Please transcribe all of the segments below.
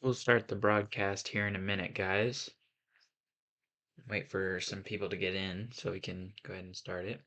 We'll start the broadcast here in a minute, guys. Wait for some people to get in so we can go ahead and start it.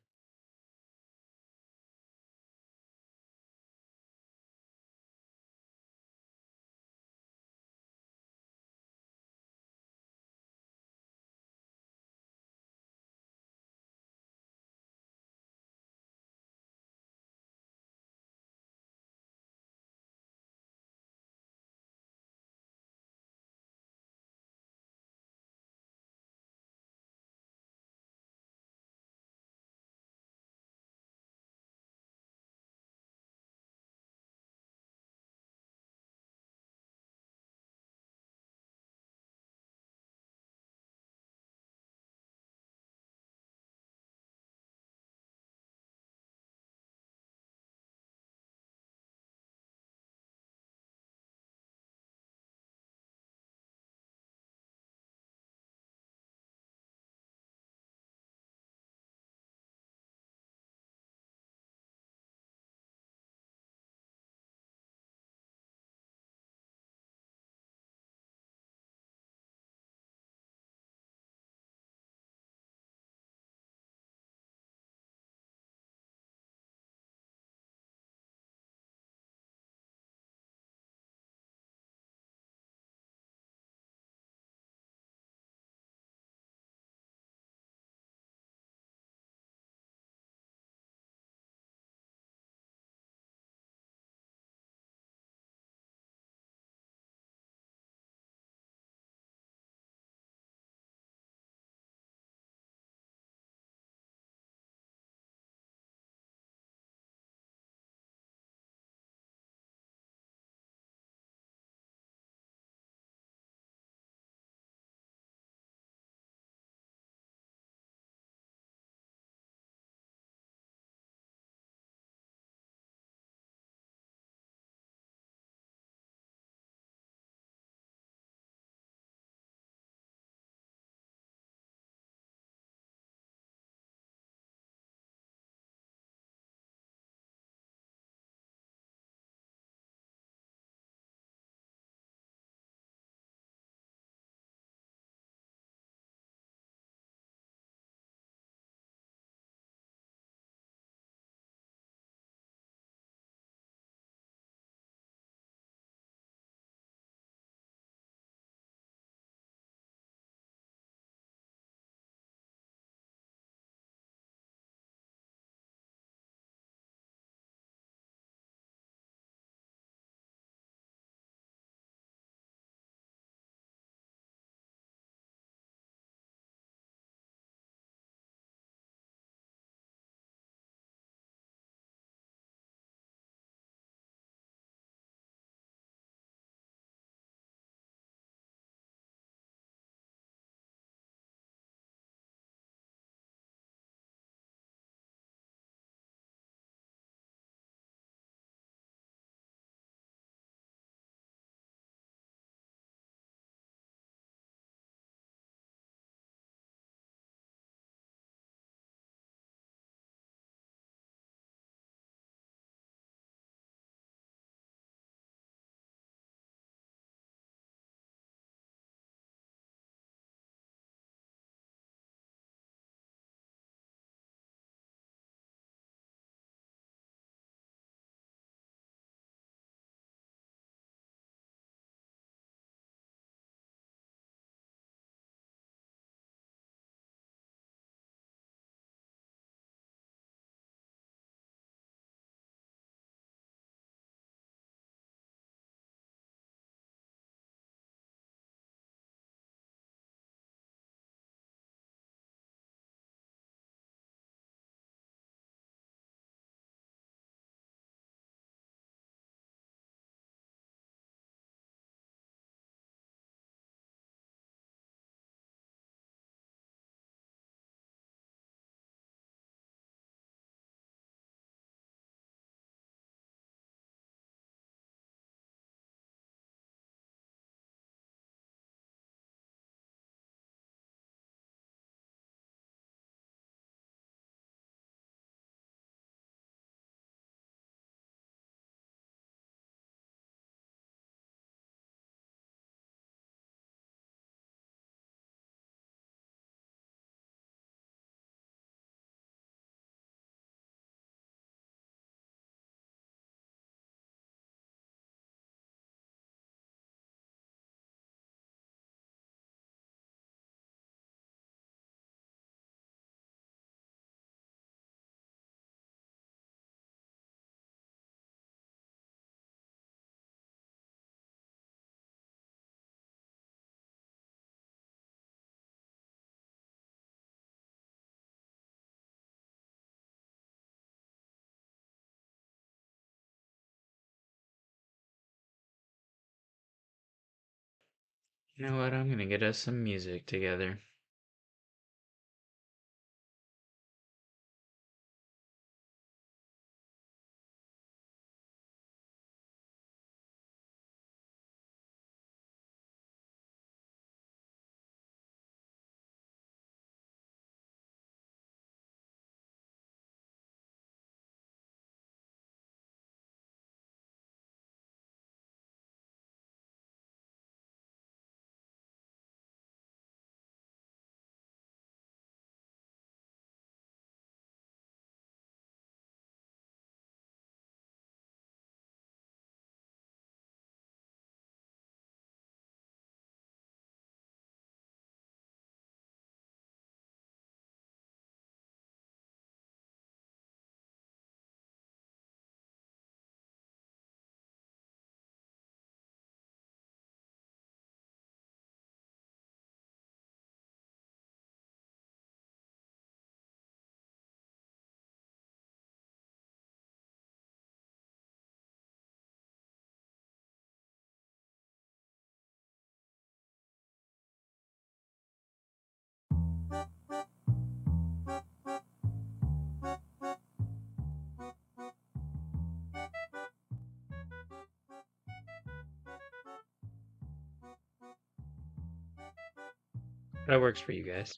You know what? I'm gonna get us some music together. That works for you guys.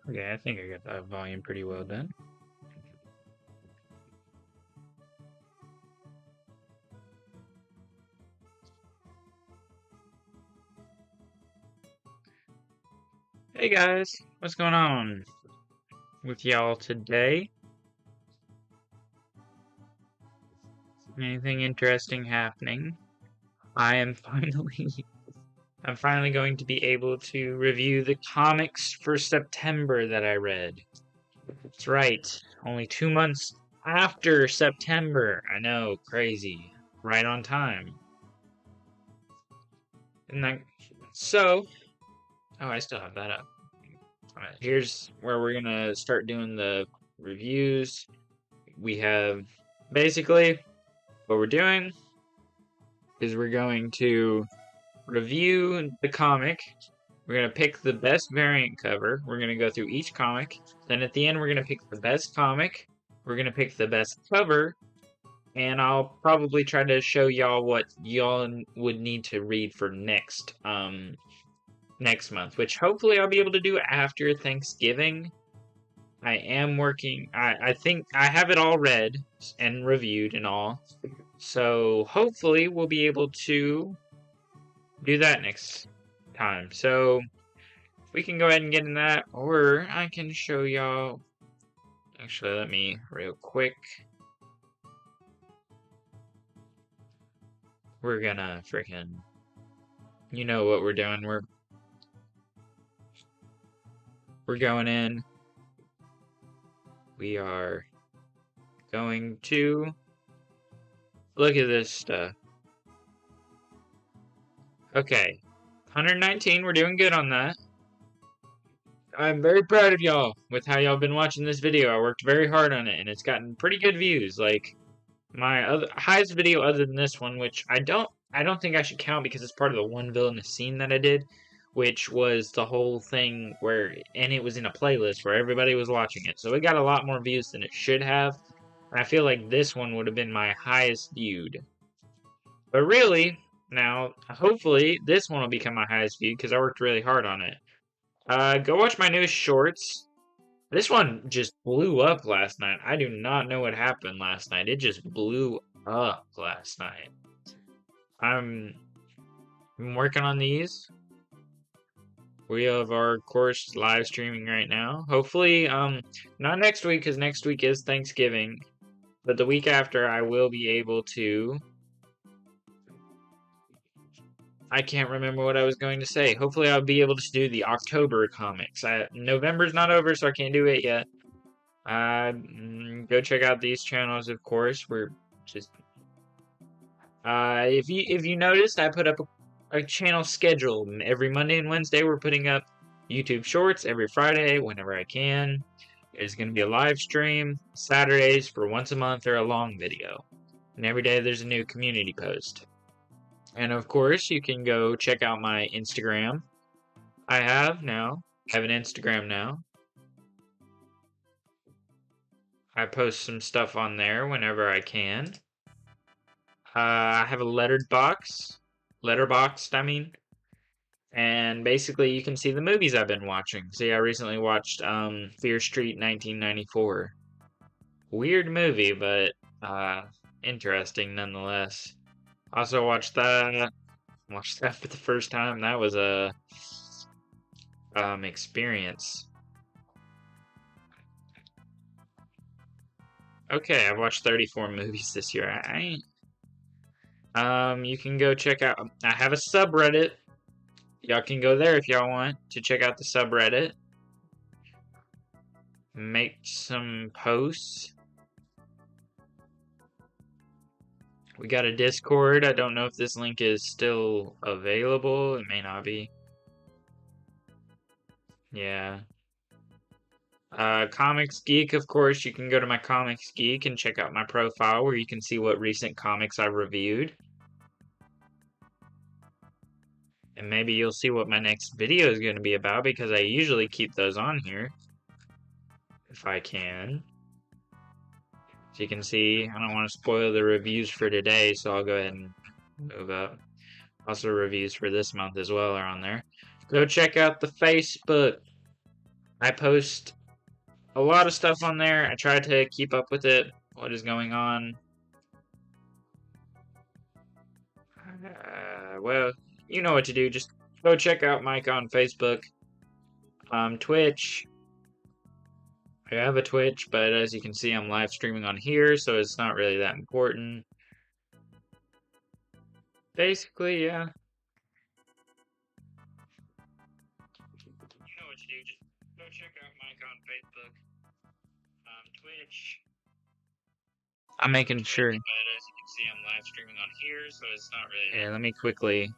Okay, I think I got that volume pretty well done. Hey guys, what's going on with y'all today? Anything interesting happening? I'm finally going to be able to review the comics for September that I read. That's right, only 2 months after September. I know, crazy. Right on time. And that, so, oh, I still have that up. Alright, here's where we're gonna start doing the reviews. We have, basically, what we're doing is we're going to review the comic. We're going to pick the best variant cover. We're going to go through each comic. Then at the end, we're going to pick the best comic. We're going to pick the best cover. And I'll probably try to show y'all what y'all would need to read for next month, which hopefully I'll be able to do after Thanksgiving. I am working. I think I have it all read and reviewed and all. So hopefully we'll be able to do that next time. So we can go ahead and get in that, or I can show y'all. Actually, let me real quick. We're gonna freaking, you know what we're doing. We're going in. We are going to look at this stuff. Okay, 119. We're doing good on that. I'm very proud of y'all with how y'all been watching this video. I worked very hard on it, and it's gotten pretty good views. Like, my highest video other than this one, which I I don't think I should count because it's part of the one villainous scene that I did, which was the whole thing and it was in a playlist where everybody was watching it. So it got a lot more views than it should have. And I feel like this one would have been my highest viewed. But really, now, hopefully, this one will become my highest viewed because I worked really hard on it. Go watch my newest shorts. This one just blew up last night. I do not know what happened last night. It just blew up last night. I'm working on these. We have our course live streaming right now. Hopefully, not next week because next week is Thanksgiving, but the week after I will be able to. I can't remember what I was going to say. Hopefully, I'll be able to do the October comics. November's not over, so I can't do it yet. Go check out these channels, of course. We're just if you noticed, I put up a channel schedule. Every Monday and Wednesday, we're putting up YouTube Shorts. Every Friday, whenever I can, there's going to be a live stream. Saturdays for once a month or a long video, and every day there's a new community post. And of course, you can go check out my Instagram. I have an Instagram now. I post some stuff on there whenever I can. I have a letterboxed, I mean. And basically, you can see the movies I've been watching. See, I recently watched Fear Street 1994. Weird movie, but interesting nonetheless. Also watched that for the first time. That was a experience. Okay, I've watched 34 movies this year. You can go check out. I have a subreddit. Y'all can go there if y'all want to check out the subreddit. Make some posts. We got a Discord. I don't know if this link is still available. It may not be. Yeah. Comics Geek, of course. You can go to my Comics Geek and check out my profile where you can see what recent comics I've reviewed. And maybe you'll see what my next video is going to be about because I usually keep those on here. If I can. So you can see, I don't want to spoil the reviews for today, so I'll go ahead and move up. Also, reviews for this month as well are on there. Go check out the Facebook. I post a lot of stuff on there. I try to keep up with it, what is going on. Well, you know what to do. Just go check out Micah on Facebook. Twitch. I have a Twitch, but as you can see, I'm live streaming on here, so it's not really that important. Basically, yeah. You know what to do. Just go check out Micah on Facebook. Twitch. I'm making sure. But as you can see, I'm live streaming on here, so it's not really. Yeah, let me quickly.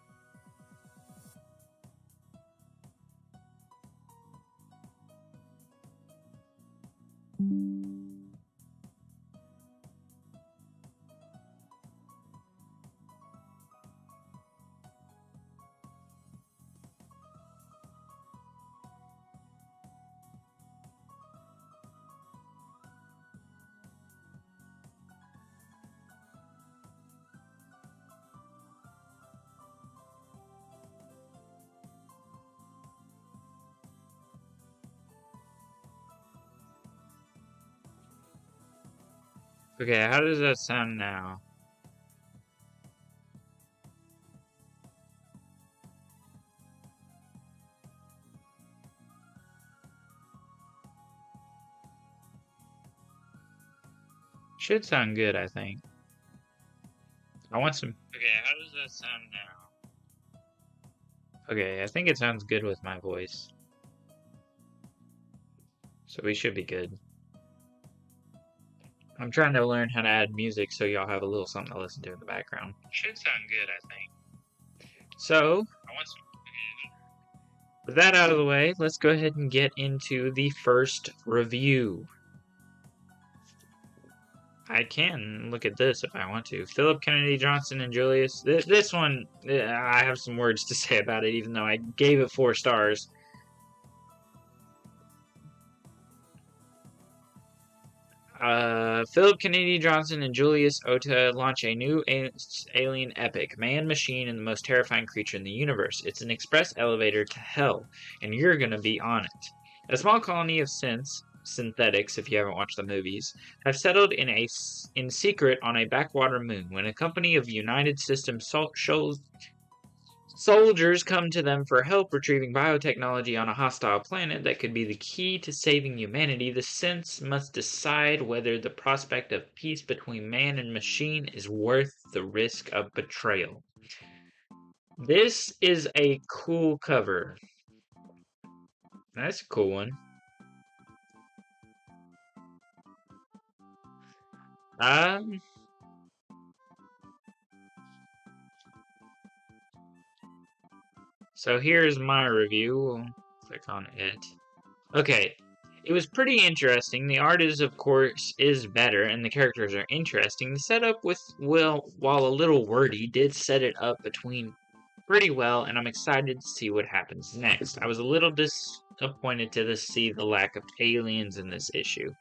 Okay, how does that sound now? Should sound good, I think. I want some. Okay, how does that sound now? Okay, I think it sounds good with my voice. So we should be good. I'm trying to learn how to add music so y'all have a little something to listen to in the background. Should sound good, I think. So, with that out of the way, let's go ahead and get into the first review. I can look at this if I want to. Philip Kennedy Johnson and Julius. This one, I have some words to say about it, even though I gave it 4 stars. Philip Kennedy Johnson and Julius Ota launch a new alien epic, man, machine, and the most terrifying creature in the universe. It's an express elevator to hell, and you're gonna be on it. A small colony of synthetics, if you haven't watched the movies, have settled in secret on a backwater moon when a company of United Systems soldiers come to them for help retrieving biotechnology on a hostile planet that could be the key to saving humanity. The synths must decide whether the prospect of peace between man and machine is worth the risk of betrayal. This is a cool cover. That's a cool one. So here's my review. We'll click on it. Okay, it was pretty interesting. The art is, of course, better, and the characters are interesting. The setup while a little wordy, did set it up between pretty well, and I'm excited to see what happens next. I was a little disappointed to see the lack of aliens in this issue.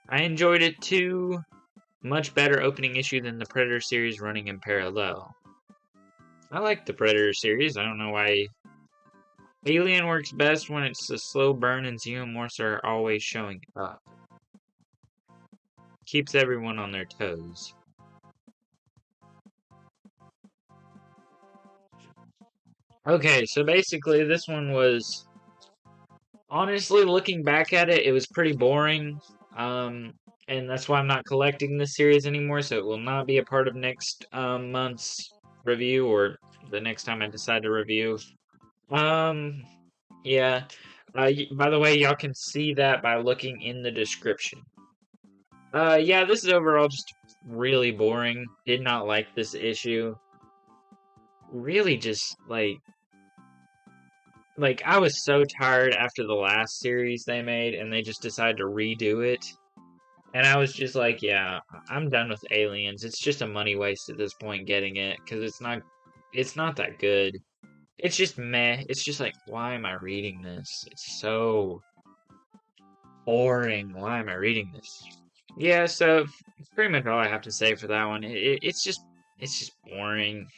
I enjoyed it too. Much better opening issue than the Predator series running in parallel. I like the Predator series. I don't know why. Alien works best when it's a slow burn and xenomorphs are always showing up. Keeps everyone on their toes. Okay, so basically this one was, honestly, looking back at it, it was pretty boring. And that's why I'm not collecting this series anymore, so it will not be a part of next month's review or the next time I decide to review. Yeah. By the way, y'all can see that by looking in the description. Yeah, this is overall just really boring. Did not like this issue. Really just, I was so tired after the last series they made, and they just decided to redo it. And I was just like, yeah, I'm done with Aliens. It's just a money waste at this point getting it, because it's not that good. It's just meh. It's just like, why am I reading this? It's so boring. Why am I reading this? Yeah, so pretty much all I have to say for that one. It's just boring.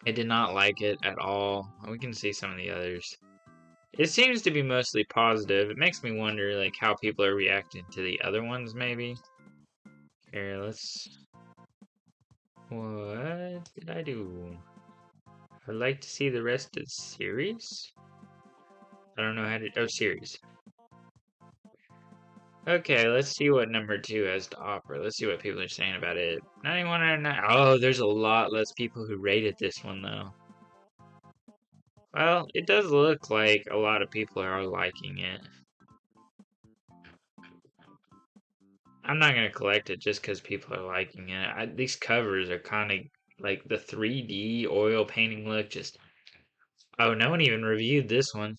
I did not like it at all. We can see some of the others. It seems to be mostly positive. It makes me wonder, how people are reacting to the other ones, maybe. Here, let's... What did I do? I'd like to see the rest of the series? I don't know how to... Oh, series. Okay, let's see what number 2 has to offer. Let's see what people are saying about it. 91 out of 9. Oh, there's a lot less people who rated this one, though. Well, it does look like a lot of people are liking it. I'm not gonna collect it just because people are liking it. These covers are kind of like the 3D oil painting look. Just oh, no one even reviewed this one.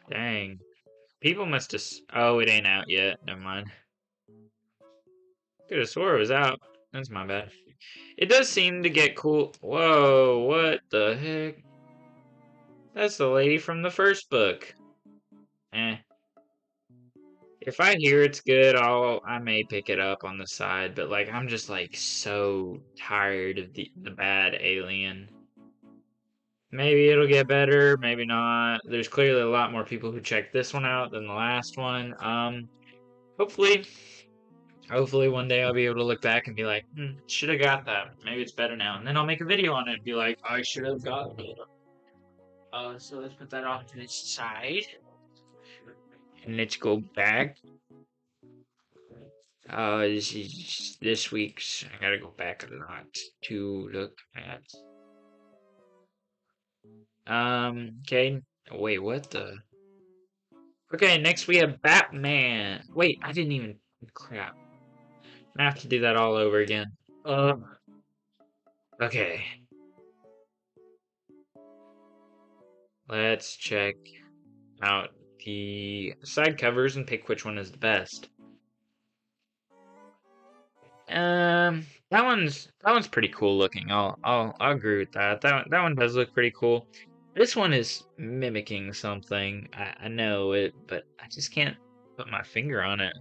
Dang, people must have. Oh, it ain't out yet. Never mind. Could have swore it was out. That's my bad. It does seem to get cool. Whoa, what the heck? That's the lady from the first book. Eh. If I hear it's good, I may pick it up on the side, but I'm just so tired of the bad Alien. Maybe it'll get better, maybe not. There's clearly a lot more people who checked this one out than the last one. Hopefully one day I'll be able to look back and be like, should have got that. Maybe it's better now. And then I'll make a video on it and be like, I should have got it. So let's put that off to the side. And let's go back. This week's. I gotta go back a lot to look at. Okay. Wait, what the? Okay, next we have Batman. Wait, I didn't even. Crap. I have to do that all over again. Okay. Let's check out the side covers and pick which one is the best. That one's pretty cool looking. I'll agree with that. That one does look pretty cool. This one is mimicking something. I know it, but I just can't put my finger on it.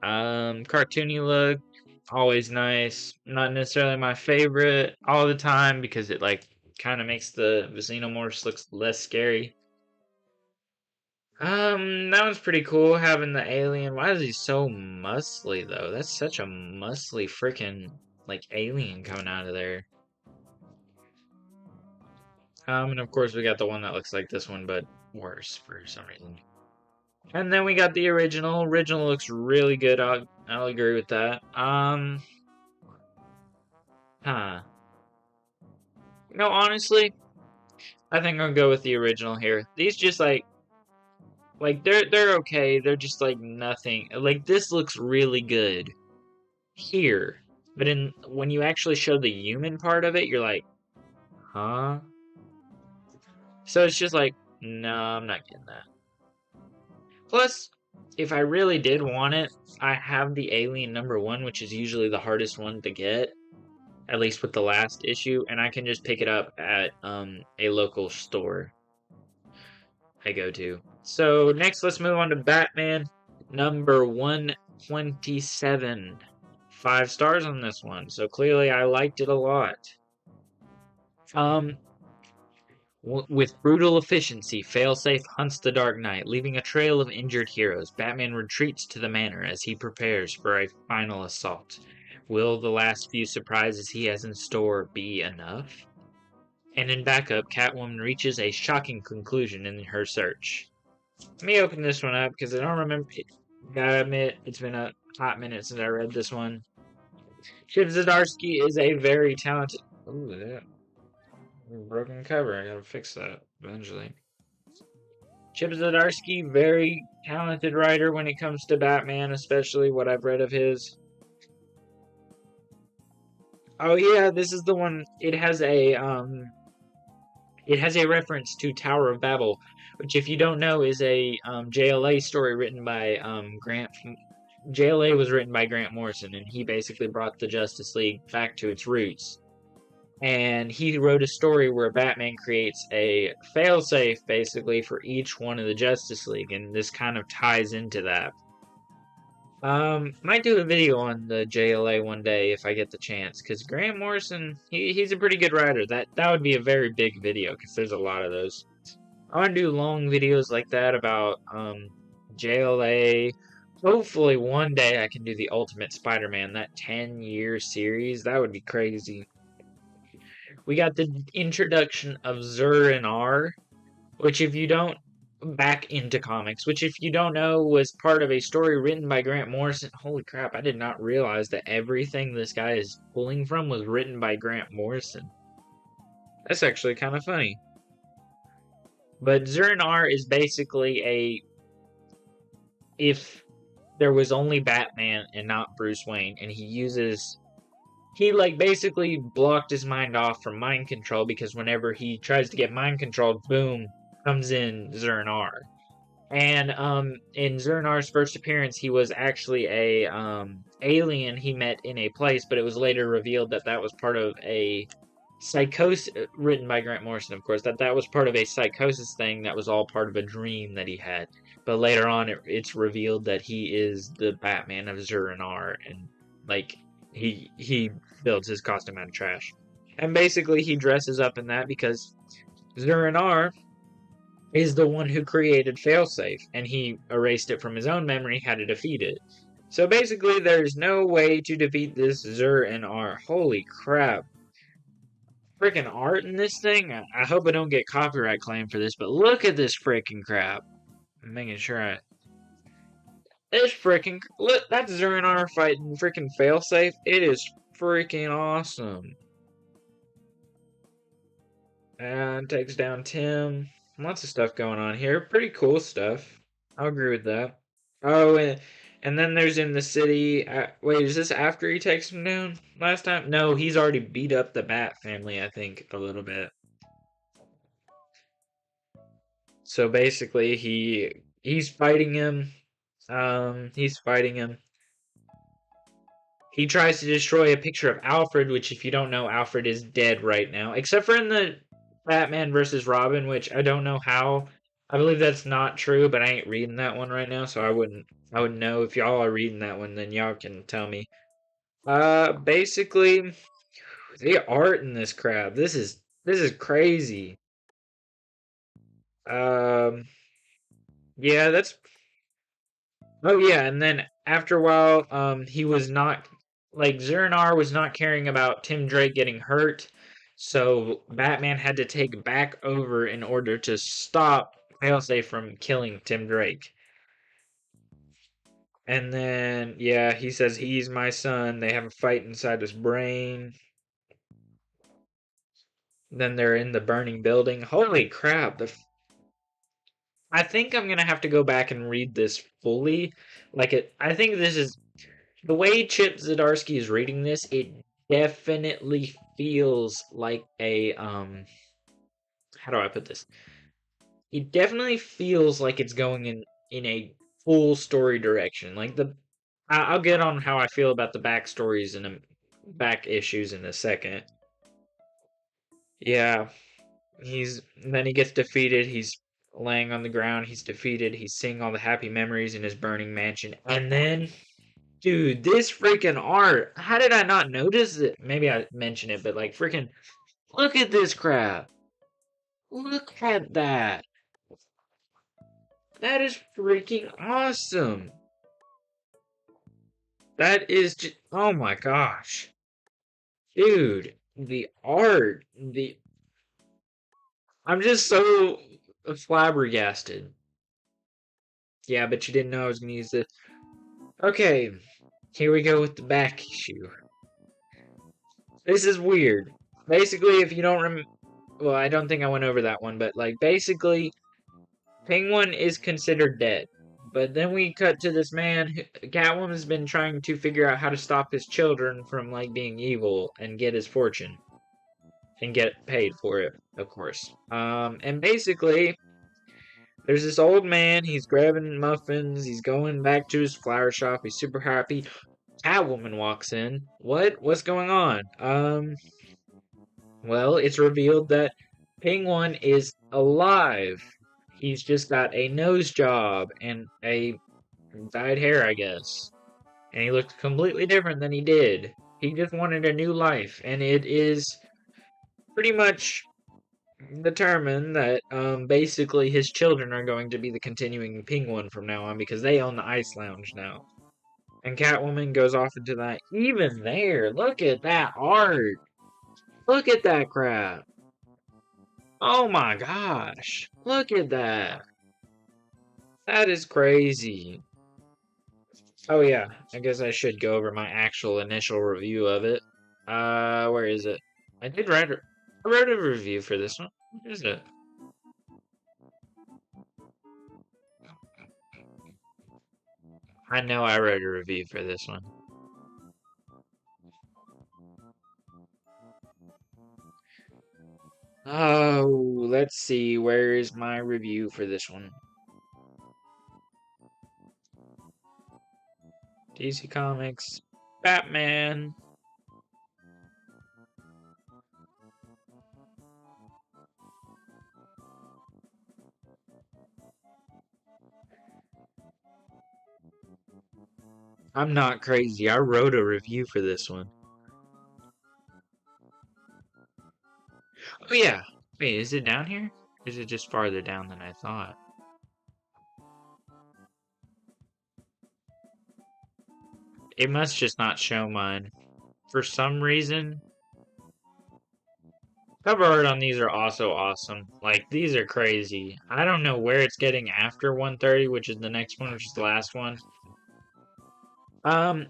Cartoony look, always nice. Not necessarily my favorite all the time because it like kind of makes the Xenomorphs look less scary. That one's pretty cool having the alien. Why is he so muscly though? That's such a muscly freaking like alien coming out of there. And of course we got the one that looks like this one, but worse for some reason. And then we got the original. Original looks really good. I'll agree with that. Huh. No, honestly, I think I'll go with the original here. These just like they're okay. They're just like nothing. Like this looks really good here, but in when you actually show the human part of it, you're like, huh? So it's just like, no, I'm not getting that. Plus, if I really did want it, I have the Alien #1, which is usually the hardest one to get, at least with the last issue, and I can just pick it up at a local store I go to. So next, let's move on to Batman #127. 5 stars on this one, so clearly I liked it a lot. With brutal efficiency, Failsafe hunts the Dark Knight, leaving a trail of injured heroes. Batman retreats to the manor as he prepares for a final assault. Will the last few surprises he has in store be enough? And in backup, Catwoman reaches a shocking conclusion in her search. Let me open this one up because I don't remember. Gotta admit, it's been a hot minute since I read this one. Chip Zdarsky is a very talented. Ooh, that broken cover. I gotta fix that eventually. Chip Zdarsky, very talented writer when it comes to Batman, especially what I've read of his. Oh yeah, this is the one. It has a reference to Tower of Babel, which, if you don't know, is a JLA story written by Grant. JLA was written by Grant Morrison, and he basically brought the Justice League back to its roots. And he wrote a story where Batman creates a failsafe basically for each one of the Justice League, and this kind of ties into that. Might do a video on the JLA one day if I get the chance, because Grant Morrison, he's a pretty good writer. That would be a very big video, because there's a lot of those. I want to do long videos like that about JLA. Hopefully one day I can do the Ultimate Spider-Man, that 10-year series. That would be crazy. We got the introduction of Zur-En-Arrh, which if you don't back into comics, which if you don't know was part of a story written by Grant Morrison. Holy crap, I did not realize that everything this guy is pulling from was written by Grant Morrison. That's actually kind of funny. But Zur-En-Arrh is basically if there was only Batman and not Bruce Wayne, and he like basically blocked his mind off from mind control, because whenever he tries to get mind controlled, boom, comes in Zur-En-Arrh. And in Zur-En-Arrh's first appearance, he was actually a alien he met in a place, but it was later revealed that that was part of a psychosis, written by Grant Morrison, of course, that was part of a psychosis thing that was all part of a dream that he had. But later on, it's revealed that he is the Batman of Zur-En-Arrh, and like he builds his costume out of trash. And basically, he dresses up in that because Zur-En-Arrh is the one who created Failsafe, and he erased it from his own memory, had to defeat it. So basically, there's no way to defeat this Zur-En-Arrh. Holy crap. Freaking art in this thing? I hope I don't get copyright claim for this, but look at this freaking crap. I'm making sure It's freaking... Look, that's Zur-En-Arrh fighting freaking Failsafe. It is freaking awesome. And takes down Tim. Lots of stuff going on here. Pretty cool stuff. I'll agree with that. Oh, and then there's in the city. Wait, is this after he takes him down last time? No, he's already beat up the Bat family, I think, a little bit. So basically, he's fighting him. He's fighting him. He tries to destroy a picture of Alfred, which, if you don't know, Alfred is dead right now. Except for in the Batman versus Robin, which I don't know how. I believe that's not true, but I ain't reading that one right now, so I wouldn't know. If y'all are reading that one, then y'all can tell me. Basically, the art in this crap. This is crazy. Um, yeah, that's. Oh yeah, and then after a while, he was not like Zernar was not caring about Tim Drake getting hurt, so Batman had to take back over in order to stop Failsafe from killing Tim Drake. And then, yeah, he says he's my son. They have a fight inside his brain. Then they're in the burning building. Holy crap! I think I'm gonna have to go back and read this fully. I think this is the way Chip Zdarsky is reading this. It definitely feels like a How do I put this? It definitely feels like it's going in a full story direction. I'll get on how I feel about the backstories and back issues in a second. Yeah, then he gets defeated. He's laying on the ground. He's defeated. He's seeing all the happy memories in his burning mansion, and then dude, this freaking art. How did I not notice it? Maybe I mentioned it, but like freaking look at this crap. Look at that. That is freaking awesome. That is just, oh my gosh. Dude, the art, I'm just so flabbergasted. Yeah, but you didn't know I was going to use this. Okay, here we go with the back issue. This is weird. Basically, if you don't remember, well, I don't think I went over that one, but like basically, Penguin is considered dead. But then we cut to this man. Catwoman's been trying to figure out how to stop his children from like being evil and get his fortune and get paid for it, of course. And basically, there's this old man. He's grabbing muffins. He's going back to his flower shop. He's super happy. Catwoman walks in. What's going on? Well, it's revealed that Penguin is alive. He's just got a nose job and a dyed hair, I guess. And he looks completely different than he did. He just wanted a new life, and it is pretty much determined that basically his children are going to be the continuing Penguin from now on because they own the Ice Lounge now. And Catwoman goes off into that. Even there, look at that art. Look at that crap. Oh my gosh. Look at that. That is crazy. Oh yeah, I guess I should go over my actual initial review of it. Where is it? I wrote a review for this one. What is it? I know I wrote a review for this one. Oh, let's see. Where is my review for this one? DC Comics, Batman. I'm not crazy. I wrote a review for this one. Oh yeah. Wait, is it down here? Or is it just farther down than I thought? It must just not show mine. For some reason. Cover art on these are also awesome. Like, these are crazy. I don't know where it's getting after 130, which is the next one, which is the last one.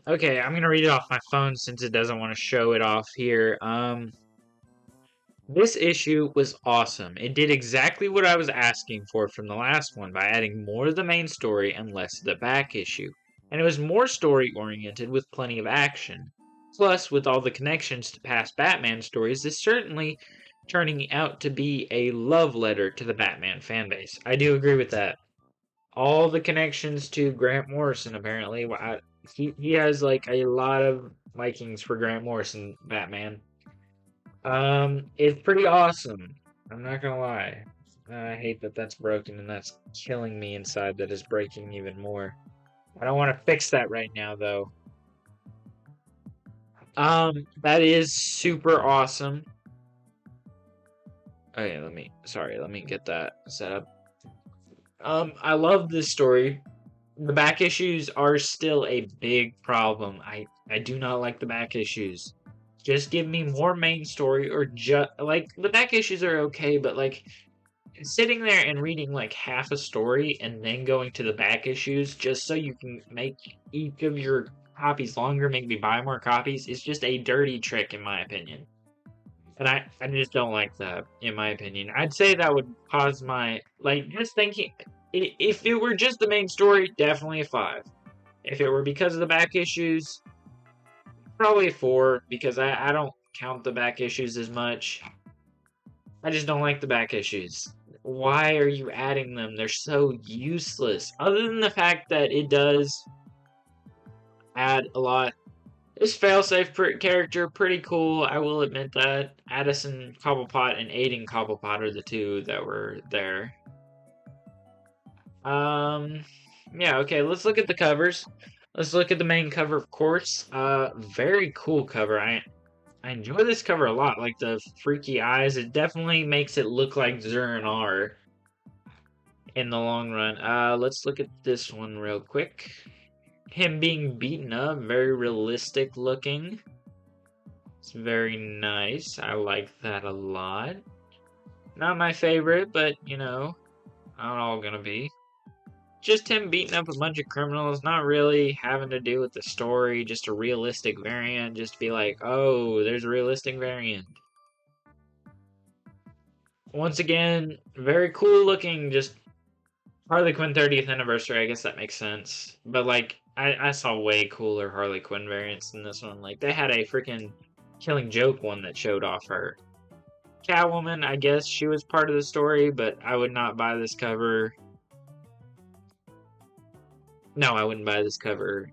Okay, I'm gonna read it off my phone since it doesn't want to show it off here. This issue was awesome. It did exactly what I was asking for from the last one by adding more of the main story and less of the back issue. And it was more story oriented with plenty of action. Plus, with all the connections to past Batman stories, this certainly turning out to be a love letter to the Batman fanbase. I do agree with that. all the connections to Grant Morrison. Apparently, he has like a lot of likings for Grant Morrison Batman. It's pretty awesome. I'm not gonna lie. I hate that that's broken and that's killing me inside. That is breaking even more. I don't want to fix that right now, though. That is super awesome. Okay, let me get that set up. I love this story. The back issues are still a big problem. I do not like the back issues. Just give me more main story, or just like the back issues are okay, but like sitting there and reading like half a story and then going to the back issues just so you can make each of your copies longer, make me buy more copies, is just a dirty trick in my opinion. And I just don't like that, in my opinion. I'd say that would cause my, like, just thinking, if it were just the main story, definitely a 5. If it were because of the back issues, probably a 4, because I don't count the back issues as much. I just don't like the back issues. Why are you adding them? They're so useless. Other than the fact that it does add a lot. This failsafe character, pretty cool, I will admit that. Addison Cobblepot and Aiden Cobblepot are the two that were there. Yeah, okay, let's look at the covers. Let's look at the main cover, of course. Very cool cover. I enjoy this cover a lot. Like the freaky eyes, it definitely makes it look like Zur-En-Arrh in the long run. Let's look at this one real quick. Him being beaten up, very realistic looking. It's very nice. I like that a lot. Not my favorite, but you know, not all gonna be. Just him beating up a bunch of criminals, not really having to do with the story, just a realistic variant, just to be like, oh, there's a realistic variant. Once again, very cool looking, just Harley Quinn 30th anniversary, I guess that makes sense. But like, I saw way cooler Harley Quinn variants than this one. Like, they had a freaking Killing Joke one that showed off her. Catwoman, I guess she was part of the story, but I would not buy this cover. No, I wouldn't buy this cover.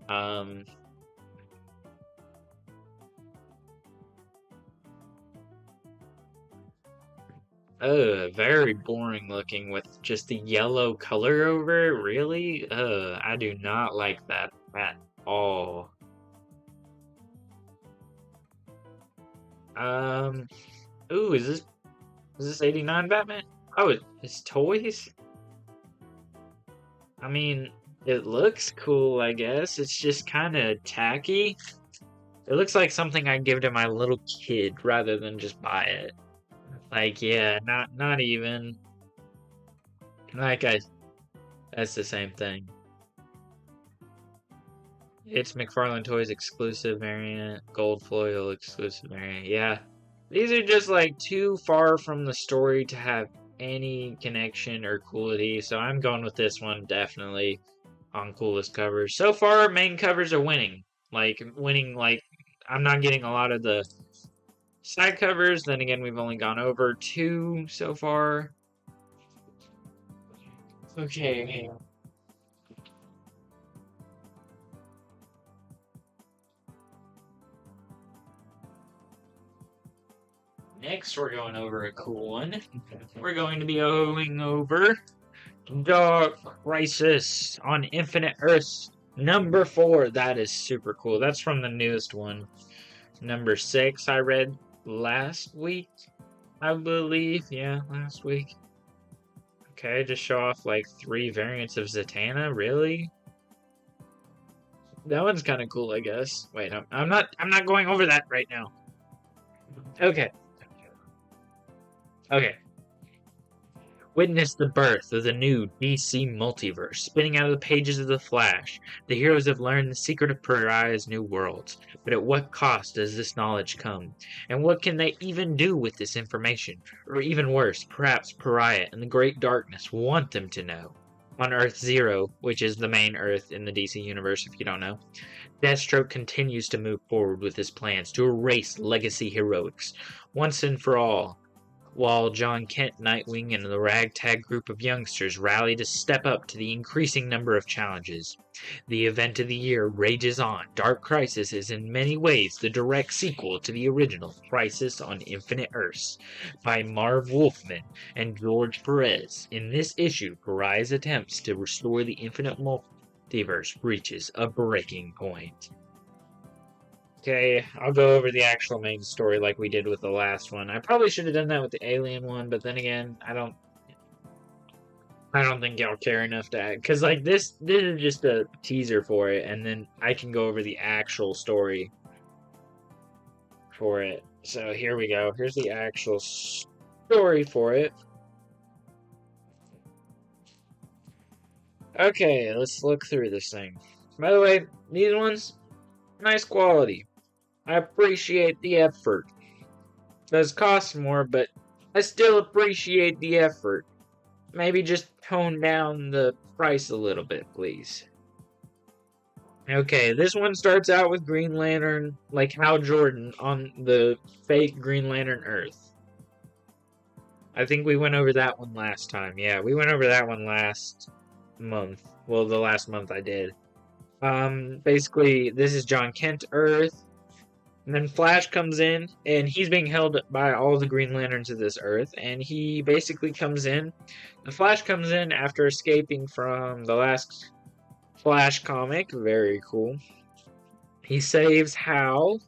Very boring looking with just the yellow color over it. Really? I do not like that at all. Ooh, is this 89 Batman? Oh, it's toys? I mean, it looks cool, I guess. It's just kind of tacky. It looks like something I'd give to my little kid rather than just buy it. Like, yeah, not even. Like, that's the same thing. It's McFarlane Toys exclusive variant, gold foil exclusive variant. Yeah, these are just like too far from the story to have any connection or coolity. So I'm going with this one definitely on coolest covers. So far, main covers are winning. Like I'm not getting a lot of the side covers. Then again, we've only gone over 2 so far. Okay. Next, we're going over a cool one. We're going to be going over Dark Crisis on Infinite Earths number 4. That is super cool. That's from the newest one. Number 6 I read last week, I believe. Yeah, last week. Okay, just show off like 3 variants of Zatanna. Really? That one's kind of cool, I guess. Wait, I'm not going over that right now. Okay. Okay. Witness the birth of the new DC multiverse, spinning out of the pages of The Flash. The heroes have learned the secret of Pariah's new worlds. But at what cost does this knowledge come? And what can they even do with this information? Or even worse, perhaps Pariah and the Great Darkness want them to know. On Earth Zero, which is the main Earth in the DC universe if you don't know, Deathstroke continues to move forward with his plans to erase legacy heroics once and for all. while John Kent, Nightwing, and the ragtag group of youngsters rally to step up to the increasing number of challenges. The event of the year rages on. Dark Crisis is in many ways the direct sequel to the original Crisis on Infinite Earths by Marv Wolfman and George Perez. In this issue, Pariah's attempts to restore the infinite multiverse reaches a breaking point. Okay, I'll go over the actual main story like we did with the last one. I probably should have done that with the alien one, but then again, I don't think y'all care enough to add, because like this is just a teaser for it, and then I can go over the actual story for it. So here we go. Here's the actual story for it. Okay, let's look through this thing. By the way, these ones, nice quality. I appreciate the effort. It does cost more, but I still appreciate the effort. Maybe just tone down the price a little bit, please. Okay, this one starts out with Green Lantern, like Hal Jordan on the fake Green Lantern Earth. I think we went over that one last time. Yeah, we went over that one last month. Well, the last month I did. Basically, this is John Kent Earth. And then Flash comes in, and he's being held by all the Green Lanterns of this Earth, and he basically comes in. The Flash comes in after escaping from the last Flash comic. Very cool. He saves Hal,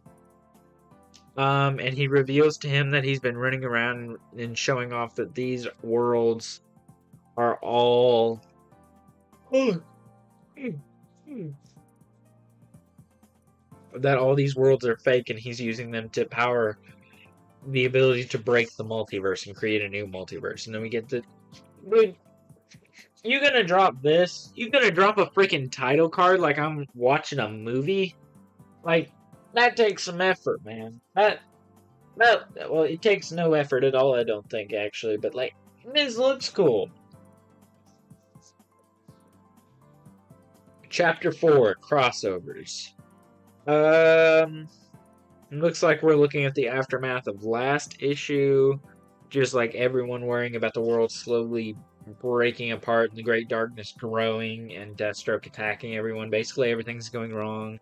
and he reveals to him that he's been running around and showing off that these worlds are all... that all these worlds are fake, and he's using them to power the ability to break the multiverse and create a new multiverse. And then we get the... Dude, you gonna drop this? You gonna drop a freaking title card like I'm watching a movie? Like, that takes some effort, man. Well, it takes no effort at all, I don't think, actually. But, like, this looks cool. Chapter 4, Crossovers. Looks like we're looking at the aftermath of last issue. Just like everyone worrying about the world slowly breaking apart and the Great Darkness growing and Deathstroke attacking everyone. Basically, everything's going wrong.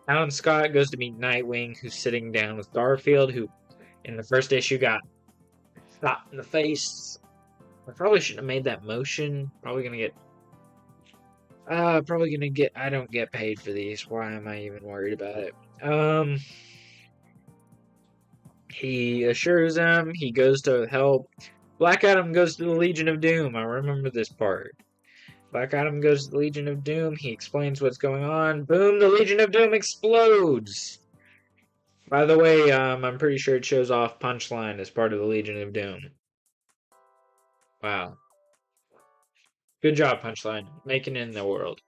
Alan Scott goes to meet Nightwing, who's sitting down with Garfield, who in the first issue got shot in the face. I probably shouldn't have made that motion. Probably gonna get... I don't get paid for these. Why am I even worried about it? He assures him. He goes to help. Black Adam goes to the Legion of Doom. I remember this part. Black Adam goes to the Legion of Doom. He explains what's going on. Boom! The Legion of Doom explodes! By the way, I'm pretty sure it shows off Punchline as part of the Legion of Doom. Wow. Good job, Punchline. Making it in the world.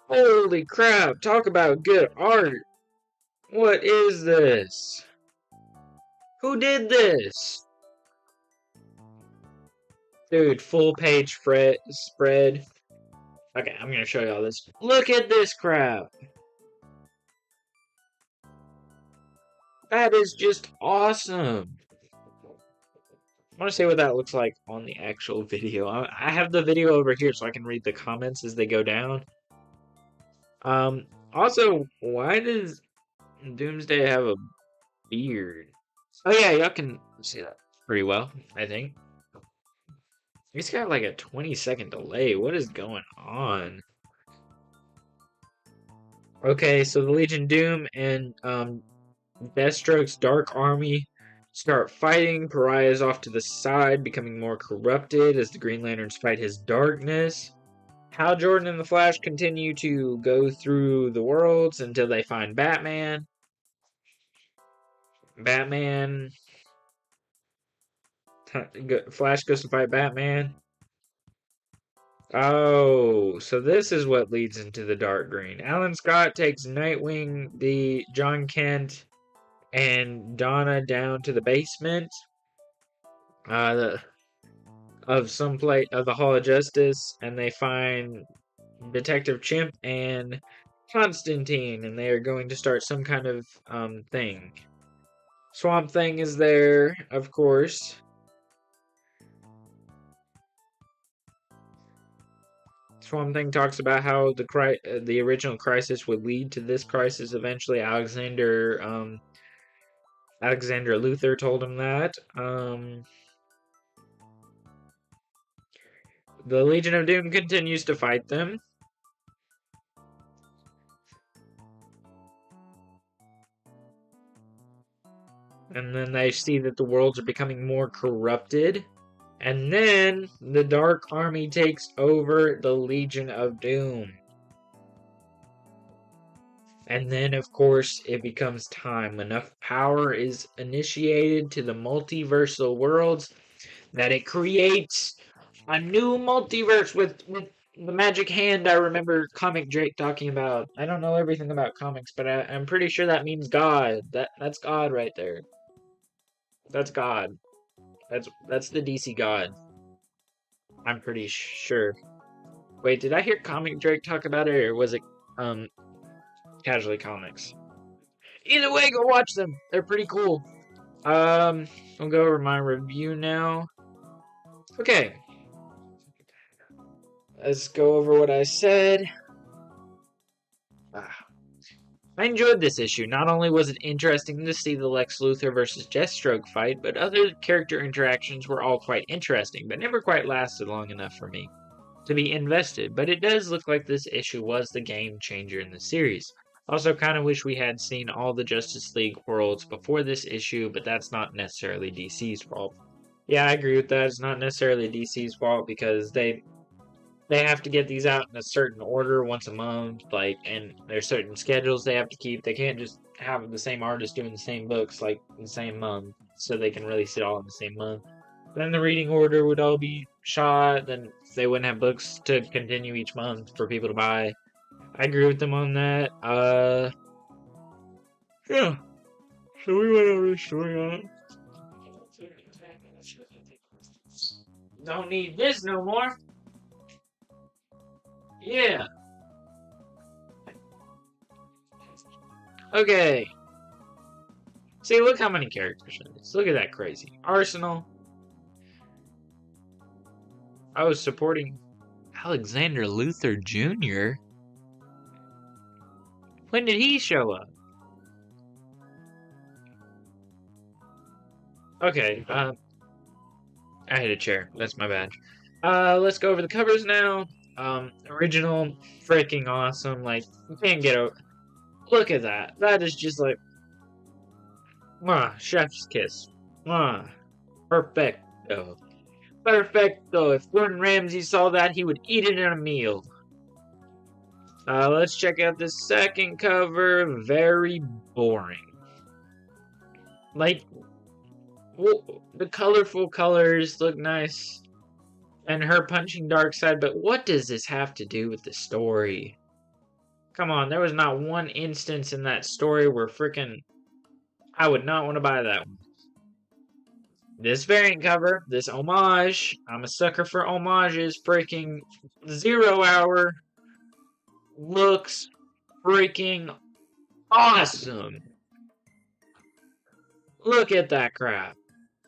Holy crap, talk about good art. What is this? Who did this? Dude, full page spread. Okay, I'm gonna show y'all this. Look at this crap. That is just awesome. I want to see what that looks like on the actual video. I have the video over here so I can read the comments as they go down. Also, why does Doomsday have a beard? Oh yeah, y'all can see that pretty well, I think. He's got like a 20-second delay. What is going on? Okay, so the Legion Doom and Deathstroke's Dark Army start fighting. Pariah is off to the side, becoming more corrupted as the Green Lanterns fight his darkness. Hal Jordan and the Flash continue to go through the worlds until they find Batman. Flash goes to fight Batman. Oh, so this is what leads into the Dark Green. Alan Scott takes Nightwing, the John Kent, and Donna down to the basement of the Hall of Justice, and they find Detective Chimp and Constantine, and they are going to start some kind of thing. Swamp Thing is there, of course. Swamp Thing talks about how the original crisis would lead to this crisis eventually. Alexander Luthor told him that. The Legion of Doom continues to fight them. And then they see that the worlds are becoming more corrupted. And then the Dark Army takes over the Legion of Doom. And then, of course, it becomes time. Enough power is initiated to the multiversal worlds that it creates a new multiverse with the magic hand I remember Comic Drake talking about. I don't know everything about comics, but I'm pretty sure that means God. That's God right there. That's God. That's the DC God. I'm pretty sure. Wait, did I hear Comic Drake talk about it, or was it Casually Comics? Either way, go watch them. They're pretty cool. I'll go over my review now. Okay. Let's go over what I said. I enjoyed this issue. Not only was it interesting to see the Lex Luthor versus Deathstroke fight, but other character interactions were all quite interesting, but never quite lasted long enough for me to be invested. But it does look like this issue was the game changer in the series. Also, kind of wish we had seen all the Justice League worlds before this issue, but that's not necessarily DC's fault. Yeah, I agree with that. It's not necessarily DC's fault because they have to get these out in a certain order once a month, and there's certain schedules they have to keep. They can't just have the same artist doing the same books in the same month, so they can release it all in the same month. Then the reading order would all be shot, then they wouldn't have books to continue each month for people to buy. I agree with them on that. Yeah. So we went over the story on it. Don't need this no more. Yeah. Okay. See, look how many characters it is. Look at that crazy. Arsenal. I was supporting Alexander Luthor Jr. When did he show up? Okay, I hit a chair. That's my bad. Let's go over the covers now. Original, freaking awesome. You can't get over. Look at that. That is just chef's kiss. Perfecto. Perfecto. If Gordon Ramsay saw that, he would eat it in a meal. Let's check out the second cover. Very boring. The colorful colors look nice. And her punching Darkseid, but what does this have to do with the story? Come on, there was not one instance in that story where I would not want to buy that one. This variant cover, this homage, I'm a sucker for homages, freaking 0 Hour looks freaking awesome. Look at that crap.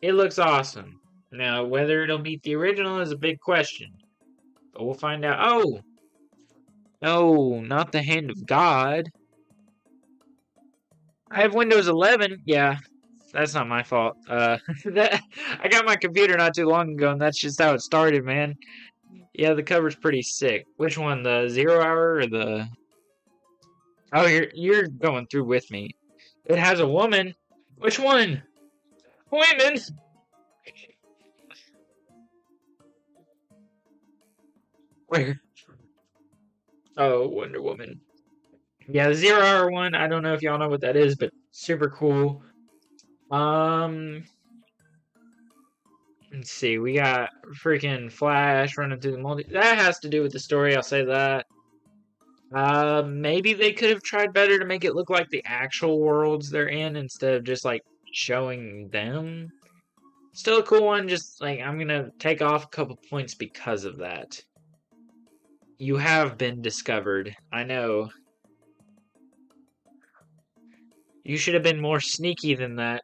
It looks awesome. Now, whether it'll beat the original is a big question. But we'll find out. Oh! No, not the Hand of God. I have Windows 11. Yeah, that's not my fault. I got my computer not too long ago, and that's just how it started, man. Yeah, the cover's pretty sick. Which one, the 0 Hour or the... Oh, you're going through with me. It has a woman. Which one? Women! Where? Oh, Wonder Woman. Yeah, the 0 Hour one, I don't know if y'all know what that is, but super cool. Let's see, we got freaking Flash running through the multi... That has to do with the story, I'll say that. Maybe they could have tried better to make it look like the actual worlds they're in instead of just, showing them. Still a cool one, just, I'm gonna take off a couple points because of that. You have been discovered. I know. You should have been more sneaky than that.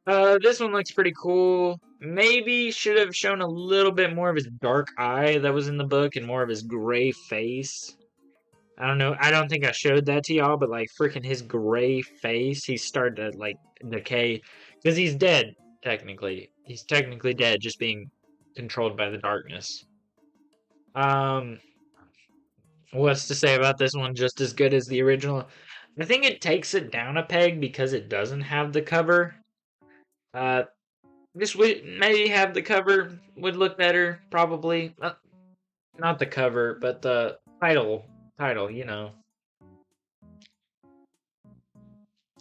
This one looks pretty cool. Maybe should have shown a little bit more of his dark eye that was in the book and more of his gray face. I don't know. I don't think I showed that to y'all, but like freaking his gray face, he's starting to like decay because he's dead technically. He's technically dead, just being controlled by the darkness. What's to say about this one? Just as good as the original. I think it takes it down a peg because it doesn't have the cover. This would maybe have the cover would look better, probably. Not the cover, but the title, you know.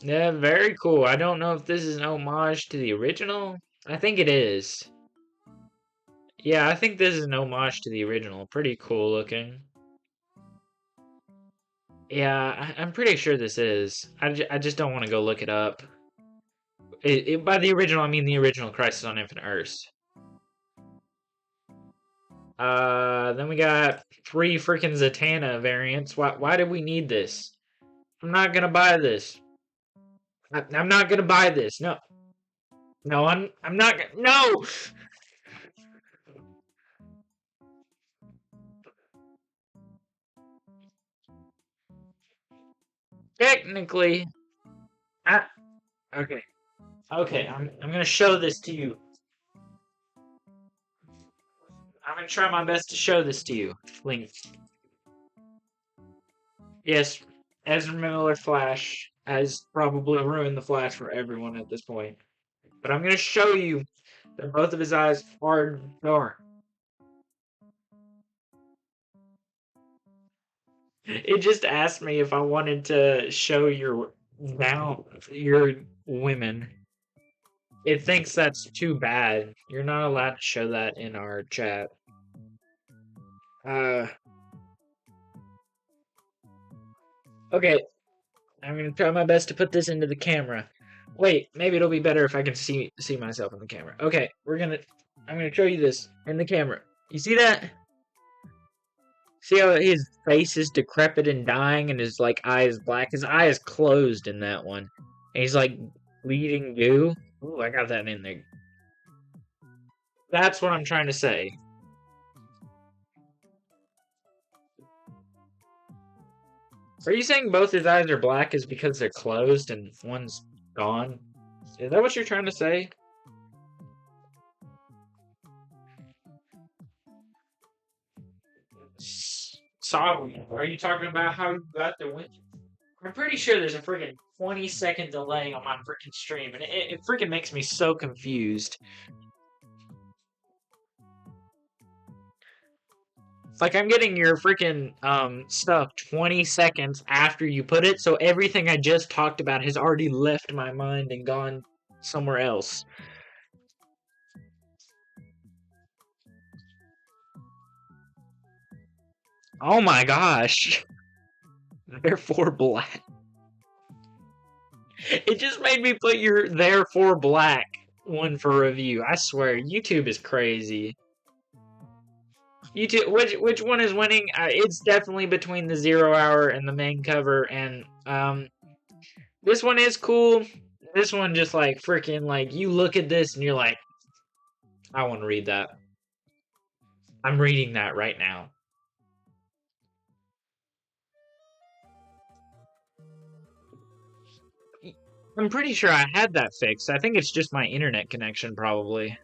Yeah, very cool. I don't know if this is an homage to the original. I think it is. Yeah, I think this is an homage to the original. Pretty cool looking. Yeah, I'm pretty sure this is. I just don't want to go look it up. By the original, I mean the original Crisis on Infinite Earths. Then we got 3 freaking Zatanna variants. Why did we need this? I'm not gonna buy this. I'm not gonna buy this. No. No, I'm not gonna. No! Technically, okay. Okay, I'm gonna show this to you. I'm gonna try my best to show this to you. Link. Yes, Ezra Miller Flash has probably ruined the Flash for everyone at this point. But I'm gonna show you that both of his eyes are dark. It just asked me if I wanted to show your women. It thinks that's too bad. You're not allowed to show that in our chat. Okay. I'm gonna try my best to put this into the camera. Wait, maybe it'll be better if I can see myself in the camera. Okay, I'm gonna show you this in the camera. You see that? See how his face is decrepit and dying and his like eye is black? His eye is closed in that one. And he's like bleeding goo. Ooh, I got that in there. That's what I'm trying to say. Are you saying both his eyes are black is because they're closed and one's gone? Is that what you're trying to say? Sorry, are you talking about how you got the win? I'm pretty sure there's a freaking 20-second delay on my freaking stream, and it freaking makes me so confused. Like, I'm getting your freaking stuff 20 seconds after you put it, so everything I just talked about has already left my mind and gone somewhere else. Oh my gosh. Therefore black. It just made me put your therefore black one for review. I swear, YouTube is crazy. YouTube, which one is winning? It's definitely between the 0 Hour and the main cover, and this one is cool. This one just like freaking like you look at this and you're like, I want to read that. I'm reading that right now. I'm pretty sure I had that fixed. I think it's just my internet connection, probably.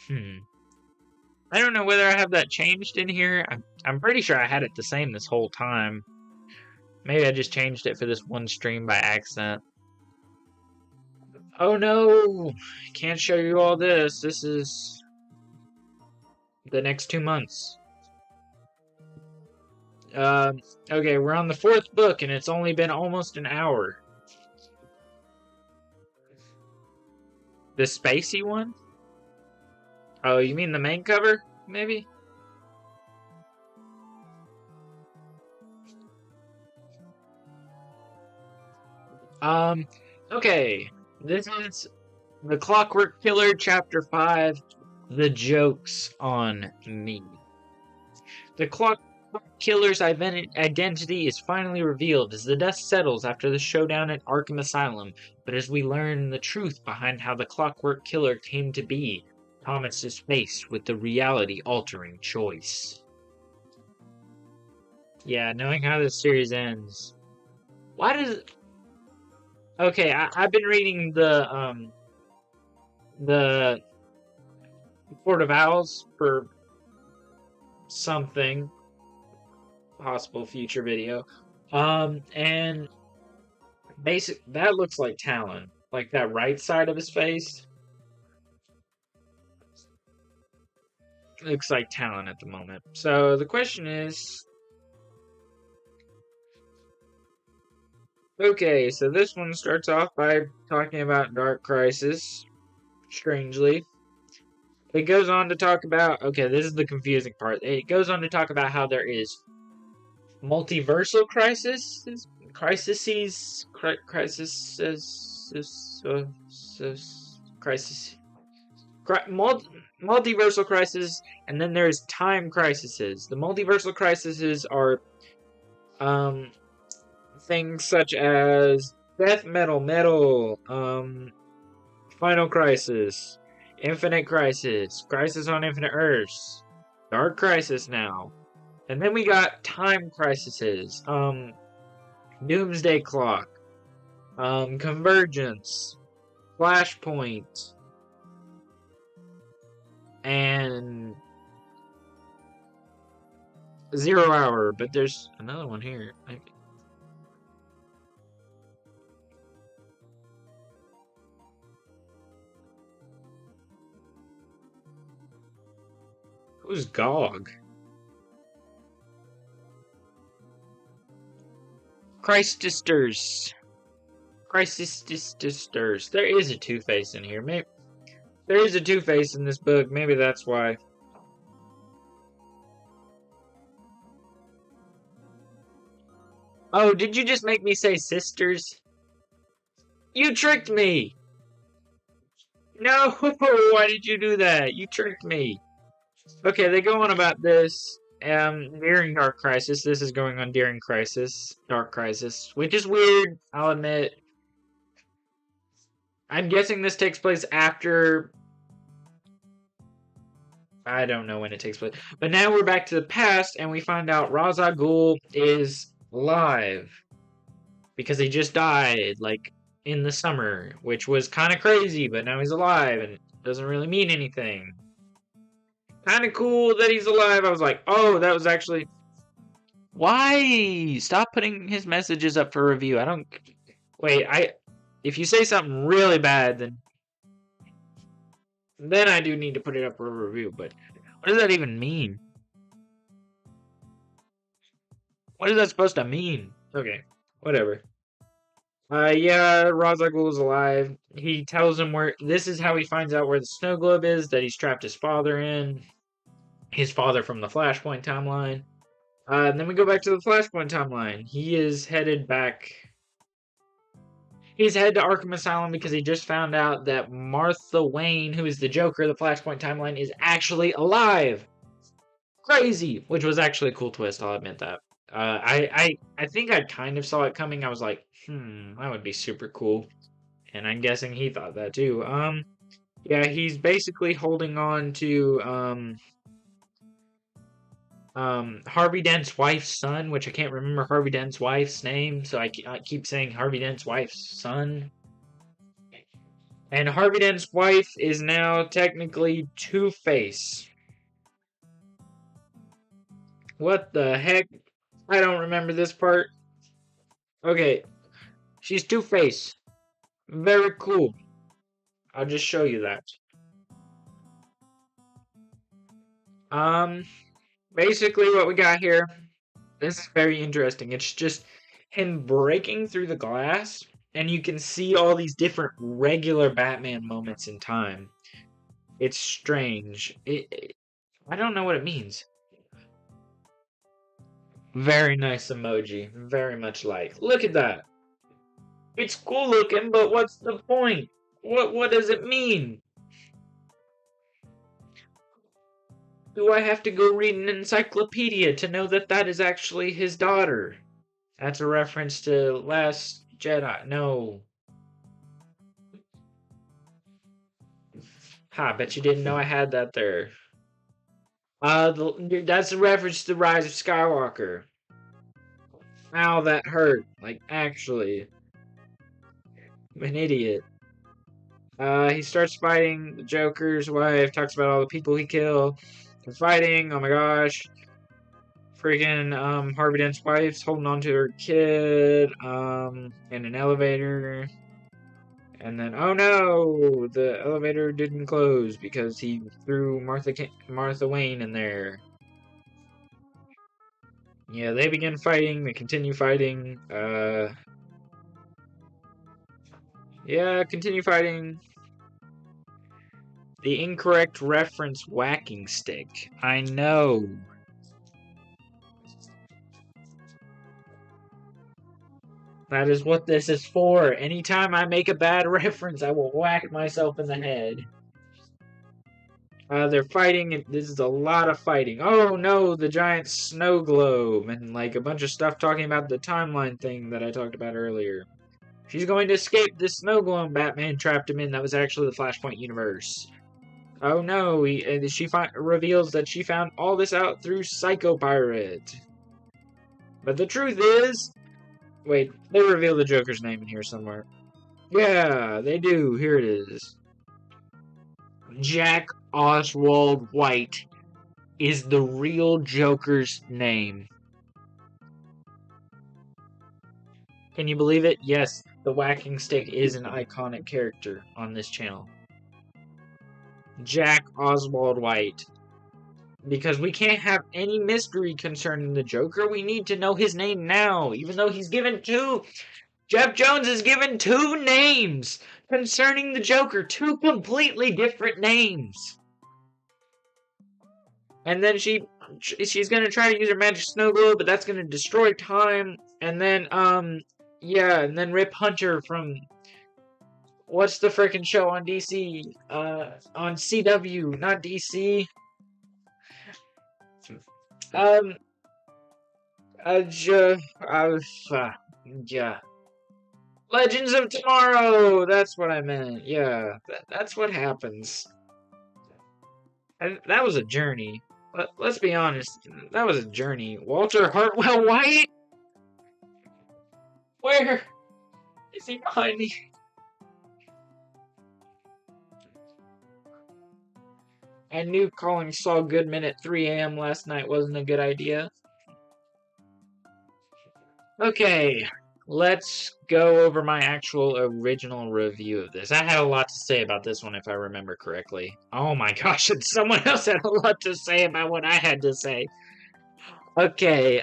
I don't know whether I have that changed in here. I'm pretty sure I had it the same this whole time. Maybe I just changed it for this one stream by accident. Oh no! Can't show you all this. This is the next 2 months. Okay, we're on the 4th book, and it's only been almost an hour. The spacey one? Oh, you mean the main cover, maybe? Okay. This is The Clockwork Killer, Chapter 5, The Joke's on Me. The Clockwork Killer's identity is finally revealed as the dust settles after the showdown at Arkham Asylum, but as we learn the truth behind how the Clockwork Killer came to be, Thomas is faced with the reality-altering choice. Yeah, knowing how this series ends. Why does... Okay, I've been reading the Court of Owls for something. Possible future video. And that looks like Talon. Like that right side of his face. Looks like Talon at the moment. So the question is... Okay, so this one starts off by talking about Dark Crisis. Strangely. It goes on to talk about... Okay, this is the confusing part. It goes on to talk about how there is multiversal crises, multiversal crisis, and then there's time crises. The multiversal crises are things such as Death Metal, Final Crisis, Infinite Crisis, Crisis on Infinite Earths, Dark Crisis now. And then we got time crises, Doomsday Clock, Convergence, Flashpoint, and Zero Hour, but there's another one here. Who's GOG? Crisisters. There is a Two-Face in here. Maybe there is a Two-Face in this book. Maybe that's why. Oh, did you just make me say sisters? You tricked me! No! Why did you do that? You tricked me. Okay, they go on about this. During Dark Crisis, this is going on during Dark Crisis, which is weird, I'll admit. I'm guessing this takes place after... I don't know when it takes place. But now we're back to the past, and we find out Ra's al Ghul is alive. Because he just died, like, in the summer, which was kind of crazy, but now he's alive, and it doesn't really mean anything. Kind of cool that he's alive. I was like, oh, that was actually... Why? Stop putting his messages up for review. I don't... Wait, if you say something really bad, then I do need to put it up for a review, but what does that even mean? What is that supposed to mean? Okay, whatever. Yeah, Ra's al Ghul is alive. He tells him where... This is how he finds out where the snow globe is, that he's trapped his father in. His father from the Flashpoint timeline. And then we go back to the Flashpoint timeline. He is headed back... He's headed to Arkham Asylum because he just found out that Martha Wayne, who is the Joker of the Flashpoint timeline, is actually alive! Crazy! Which was actually a cool twist, I'll admit that. I think I kind of saw it coming. I was like, that would be super cool. And I'm guessing he thought that too. Yeah, he's basically holding on to, Harvey Dent's wife's son, which I can't remember Harvey Dent's wife's name, so I keep saying Harvey Dent's wife's son. And Harvey Dent's wife is now technically Two-Face. What the heck? I don't remember this part. Okay, she's Two-Face. Very cool. I'll just show you that. Basically what we got here, this is very interesting. It's just him breaking through the glass, and you can see all these different regular Batman moments in time. It's strange. I don't know what it means. Very nice emoji. Very much like. Look at that. It's cool looking, but what's the point? What does it mean? Do I have to go read an encyclopedia to know that that is actually his daughter? That's a reference to Last Jedi. No. Ha, bet you didn't know I had that there. That's a reference to the Rise of Skywalker. Ow, that hurt. Like, actually. I'm an idiot. He starts fighting the Joker's wife, talks about all the people he killed. They're fighting, oh my gosh. Freaking, Harvey Dent's wife's holding on to her kid, in an elevator. And then, oh no, the elevator didn't close because he threw Martha Wayne in there. Yeah, they begin fighting, they continue fighting, yeah, continue fighting. The incorrect reference whacking stick. I know. That is what this is for. Anytime I make a bad reference, I will whack myself in the head. They're fighting, and this is a lot of fighting. Oh no, the giant snow globe, and like a bunch of stuff talking about the timeline thing that I talked about earlier. She's going to escape this snow globe Batman trapped him in. That was actually the Flashpoint universe. Oh no, she reveals that she found all this out through Psycho Pirate. But the truth is... Wait, they reveal the Joker's name in here somewhere. Yeah, they do. Here it is. Jack Oswald White is the real Joker's name. Can you believe it? Yes, the whacking stick is an iconic character on this channel. Jack Oswald White. Because we can't have any mystery concerning the Joker. We need to know his name now. Even though he's given two... Jeff Jones is given two names concerning the Joker. Two completely different names. And then she's going to try to use her magic snow globe, but that's going to destroy time. And then, yeah, and then Rip Hunter from... What's the frickin' show on DC? On CW, not DC. Yeah. Legends of Tomorrow! That's what I meant. Yeah, that's what happens. And that was a journey. Let's be honest, that was a journey. Walter Hartwell White? Where? Is he behind me? I knew calling Saul Goodman at 3 a.m. last night wasn't a good idea. Okay, let's go over my actual original review of this. I had a lot to say about this one, if I remember correctly. Oh my gosh, and someone else had a lot to say about what I had to say. Okay,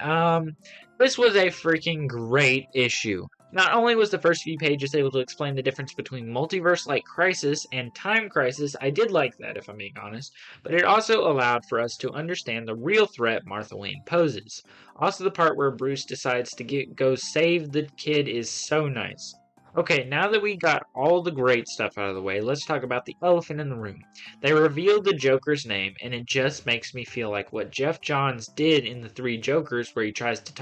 this was a freaking great issue. Not only was the first few pages able to explain the difference between multiverse-like crisis and time crisis, I did like that if I'm being honest, but it also allowed for us to understand the real threat Martha Wayne poses. Also the part where Bruce decides to go save the kid is so nice. Okay, now that we got all the great stuff out of the way, let's talk about the elephant in the room. They revealed the Joker's name, and it just makes me feel like what Jeff Johns did in the Three Jokers, where he tries to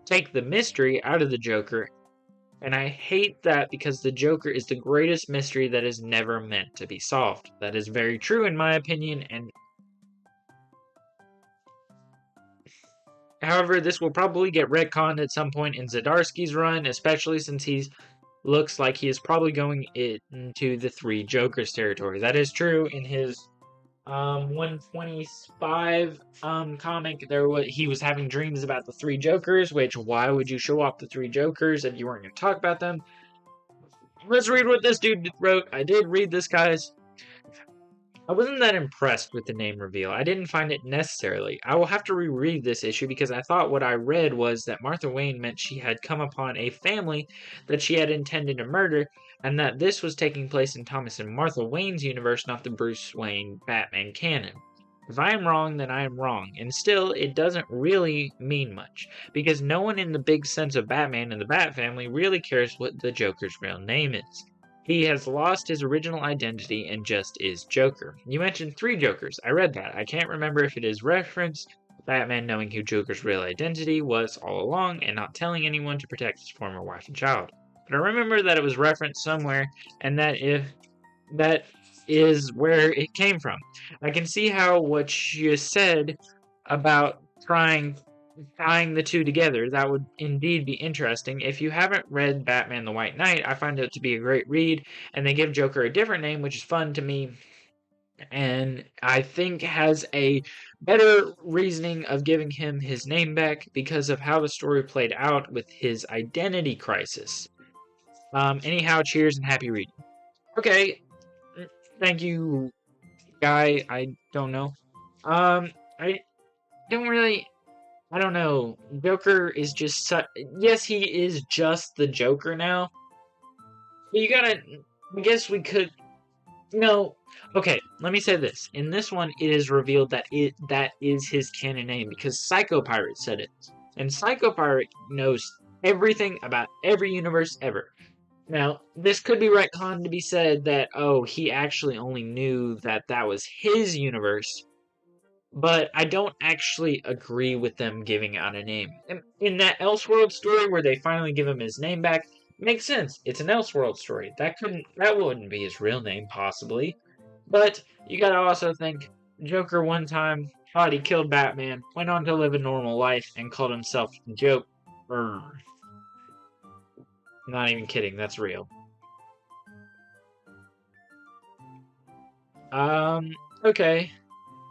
take the mystery out of the Joker, and I hate that because the Joker is the greatest mystery that is never meant to be solved. That is very true in my opinion, and however, this will probably get retconned at some point in Zdarsky's run, especially since he looks like he is probably going into the Three Jokers territory. That is true in his 125 comic. He was having dreams about the Three Jokers, which why would you show off the Three Jokers if you weren't going to talk about them? Let's read what this dude wrote. I did read this, guys. I wasn't that impressed with the name reveal. I didn't find it necessarily. I will have to reread this issue because I thought what I read was that Martha Wayne meant she had come upon a family that she had intended to murder, and that this was taking place in Thomas and Martha Wayne's universe, not the Bruce Wayne Batman canon. If I am wrong, then I am wrong, and still, it doesn't really mean much, because no one in the big sense of Batman and the Bat family really cares what the Joker's real name is. He has lost his original identity and just is Joker. You mentioned 3 Jokers. I read that. I can't remember if it is reference Batman knowing who Joker's real identity was all along and not telling anyone to protect his former wife and child. But I remember that it was referenced somewhere, and that is where it came from. I can see how what you said about tying the two together, that would indeed be interesting. If you haven't read Batman the White Knight, I find it to be a great read, and they give Joker a different name, which is fun to me, and I think has a better reasoning of giving him his name back because of how the story played out with his identity crisis. Anyhow, cheers and happy reading. Okay, thank you, guy. I don't know. I don't really. I don't know. Joker is just yes, he is just the Joker now. But you gotta. I guess we could. No. Okay, let me say this. In this one, it is revealed that that is his canon name because Psycho Pirate said it, and Psycho Pirate knows everything about every universe ever. Now, this could be retconned to be said that, oh, he actually only knew that that was his universe, but I don't actually agree with them giving out a name. In that Elseworld story where they finally give him his name back, makes sense. It's an Elseworld story. That wouldn't be his real name, possibly. But you gotta also think, Joker one time thought he killed Batman, went on to live a normal life, and called himself Joker. Not even kidding, that's real. Okay.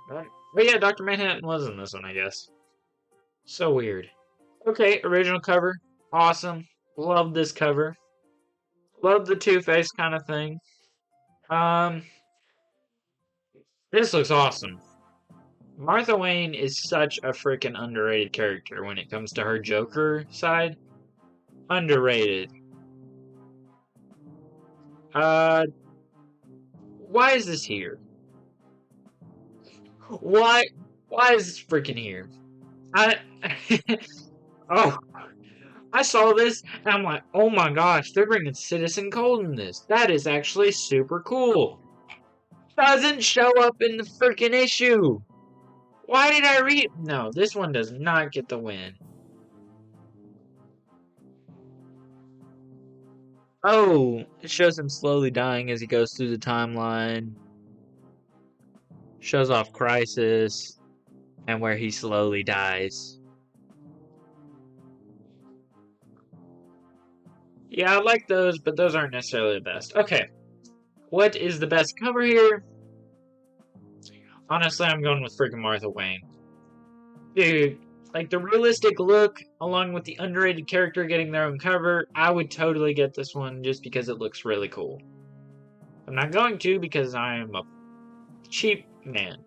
But yeah, Dr. Manhattan was in this one, I guess. So weird. Okay, original cover. Awesome. Love this cover. Love the Two-Face kind of thing. Um, this looks awesome. Martha Wayne is such a freaking underrated character when it comes to her Joker side. Underrated. Why is this here? Why is this freaking here? I oh, I saw this and I'm like, oh my gosh, they're bringing Citizen Cold in this. That is actually super cool. Doesn't show up in the freaking issue. Why did I read? No, this one does not get the win. Oh, it shows him slowly dying as he goes through the timeline. Shows off Crisis and where he slowly dies. Yeah, I like those, but those aren't necessarily the best. Okay, what is the best cover here? Honestly, I'm going with freaking Martha Wayne. Dude, like the realistic look, along with the underrated character getting their own cover, I would totally get this one just because it looks really cool. I'm not going to because I am a cheap man.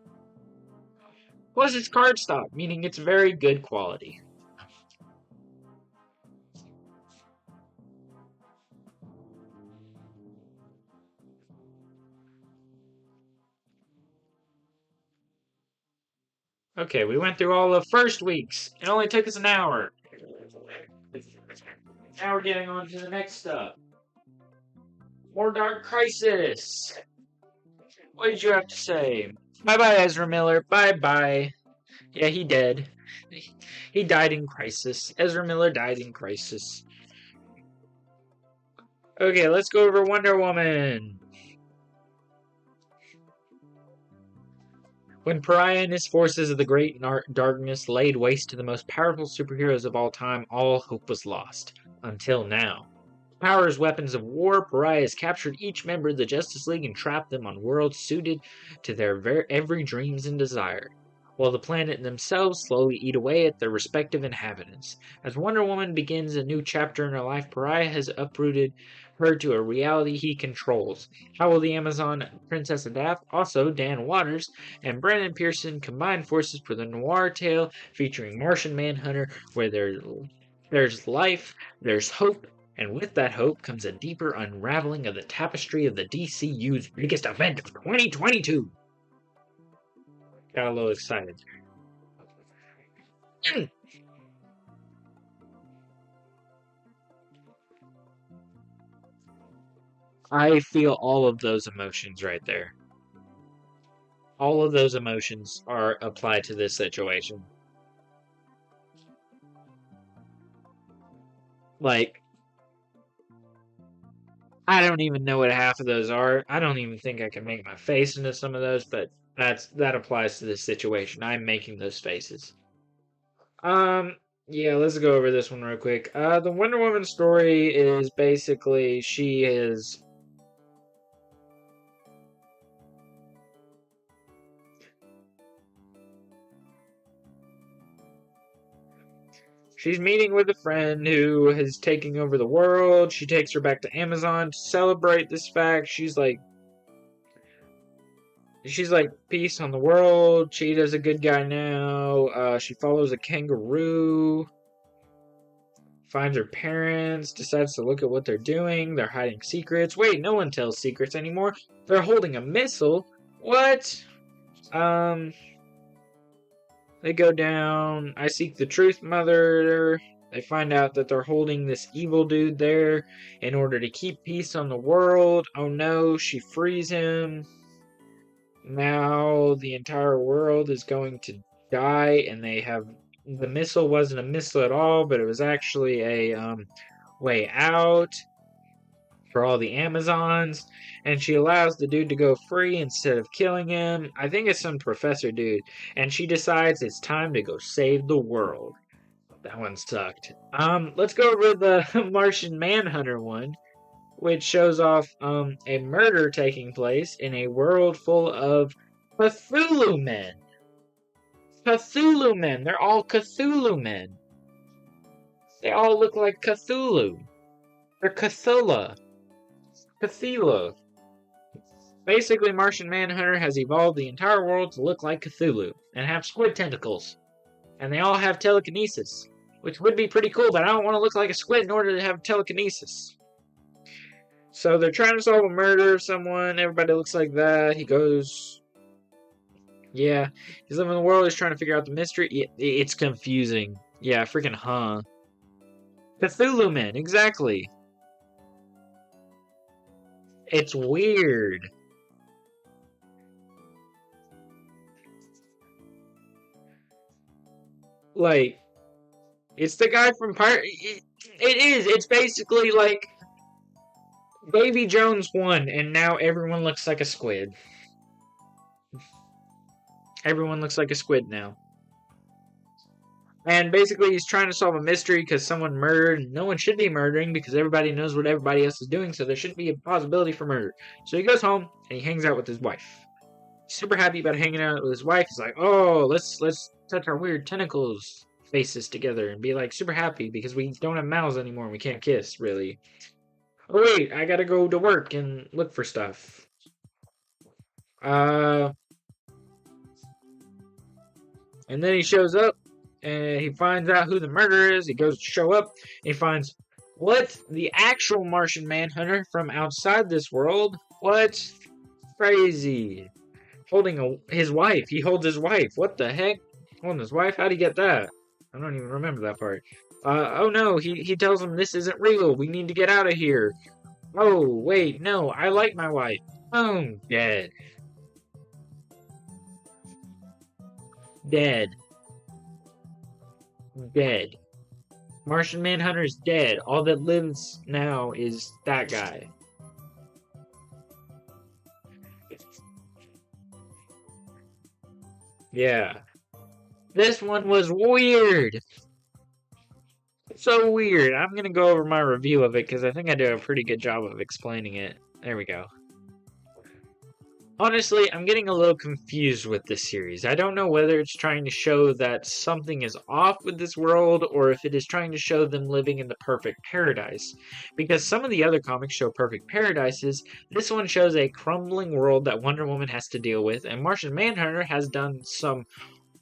Plus, it's cardstock, meaning it's very good quality. Okay, we went through all the first weeks. It only took us an hour. Now we're getting on to the next stuff. More Dark Crisis. What did you have to say? Bye-bye, Ezra Miller. Bye-bye. Yeah, he dead. He died in Crisis. Ezra Miller died in Crisis. Okay, let's go over Wonder Woman. When Pariah and his forces of the Great Darkness laid waste to the most powerful superheroes of all time, all hope was lost. Until now. Power as weapons of war, Pariah has captured each member of the Justice League and trapped them on worlds suited to their every dreams and desire, while the planet themselves slowly eat away at their respective inhabitants. As Wonder Woman begins a new chapter in her life, Pariah has uprooted her to a reality he controls. How will the Amazon Princess adapt? Also, Dan Waters and Brandon Pearson combine forces for the noir tale featuring Martian Manhunter, where there's life, there's hope, and with that hope comes a deeper unraveling of the tapestry of the DCU's biggest event of 2022. Got a little excited. I feel all of those emotions right there. All of those emotions are applied to this situation. Like, I don't even know what half of those are. I don't even think I can make my face into some of those, but that applies to this situation. I'm making those faces. Yeah, let's go over this one real quick. The Wonder Woman story is basically she's meeting with a friend who is taking over the world. She takes her back to Amazon to celebrate this fact. She's like, peace on the world. Cheetah's a good guy now. She follows a kangaroo. Finds her parents. Decides to look at what they're doing. They're hiding secrets. Wait, no one tells secrets anymore. They're holding a missile. What? They go down. I seek the truth, mother. They find out that they're holding this evil dude there in order to keep peace on the world. Oh no, she frees him. Now the entire world is going to die, and they have the missile wasn't a missile at all, but it was actually a way out for all the Amazons, and she allows the dude to go free instead of killing him. I think it's some professor dude, and she decides it's time to go save the world. That one sucked. Let's go over the Martian Manhunter one, which shows off a murder taking place in a world full of Cthulhu men. Cthulhu men. They're all Cthulhu men. They all look like Cthulhu. They're Cthulhu. Cthulhu. Basically, Martian Manhunter has evolved the entire world to look like Cthulhu and have squid tentacles. And they all have telekinesis, which would be pretty cool, but I don't want to look like a squid in order to have telekinesis. So they're trying to solve a murder of someone. Everybody looks like that. He goes... Yeah. He's living in the world. He's trying to figure out the mystery. It's confusing. Yeah, freaking huh. Cthulhu men, exactly. It's weird. Like, it's the guy from Pirate... It is. It's basically like... Davy Jones won, and now everyone looks like a squid. Everyone looks like a squid now. And basically, he's trying to solve a mystery because someone murdered. And no one should be murdering because everybody knows what everybody else is doing, so there shouldn't be a possibility for murder. So he goes home and he hangs out with his wife. He's super happy about hanging out with his wife. He's like, "Oh, let's touch our weird tentacles faces together and be like super happy because we don't have mouths anymore and we can't kiss really. Oh wait, I gotta go to work and look for stuff." And then he shows up, and he finds out who the murderer is. He goes to show up, and he finds, what? The actual Martian Manhunter from outside this world? What? Crazy. Holding his wife. He holds his wife. What the heck? Holding his wife? How'd he get that? I don't even remember that part. Oh no, he tells him this isn't real. We need to get out of here. Oh, wait, no, I like my wife. Boom, dead. Dead. Dead. Martian Manhunter's dead. All that lives now is that guy. Yeah. This one was weird. So weird. I'm going to go over my review of it because I think I did a pretty good job of explaining it. There we go. Honestly, I'm getting a little confused with this series. I don't know whether it's trying to show that something is off with this world or if it is trying to show them living in the perfect paradise. Because some of the other comics show perfect paradises, this one shows a crumbling world that Wonder Woman has to deal with, and Martian Manhunter has done some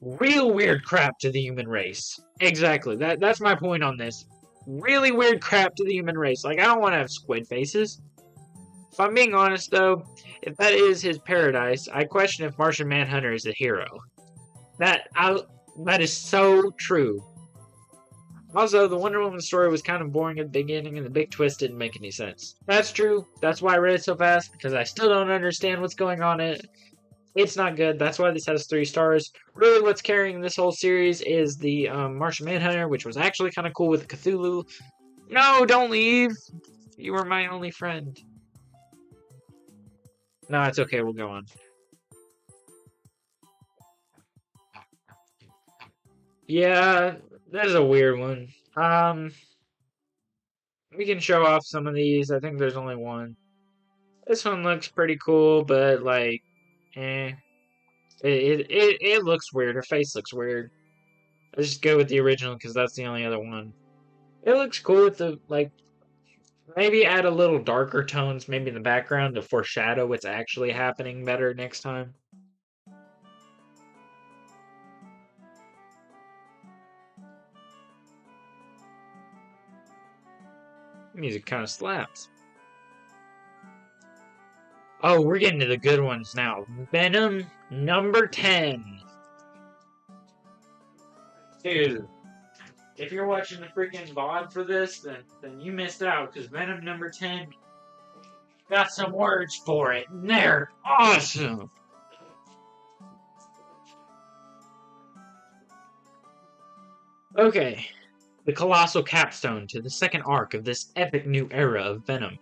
real weird crap to the human race. Exactly. That's my point on this. Really weird crap to the human race. Like, I don't want to have squid faces. If I'm being honest, though, if that is his paradise, I question if Martian Manhunter is a hero. That is so true. Also, the Wonder Woman story was kind of boring at the beginning, and the big twist didn't make any sense. That's true. That's why I read it so fast, because I still don't understand what's going on in it. It's not good. That's why this has 3 stars. Really, what's carrying this whole series is the Martian Manhunter, which was actually kind of cool with Cthulhu. No, don't leave! You were my only friend. No, it's okay. We'll go on. Yeah, that is a weird one. We can show off some of these. I think there's only one. This one looks pretty cool, but like, eh. It looks weird. Her face looks weird. Let's just go with the original because that's the only other one. It looks cool with the, like, maybe add a little darker tones maybe in the background to foreshadow what's actually happening better next time. Music kind of slaps. Oh, we're getting to the good ones now. Venom number 10. Dude, if you're watching the freaking VOD for this, then you missed out, because Venom number 10 got some words for it, and they're awesome! Okay, the colossal capstone to the second arc of this epic new era of Venom.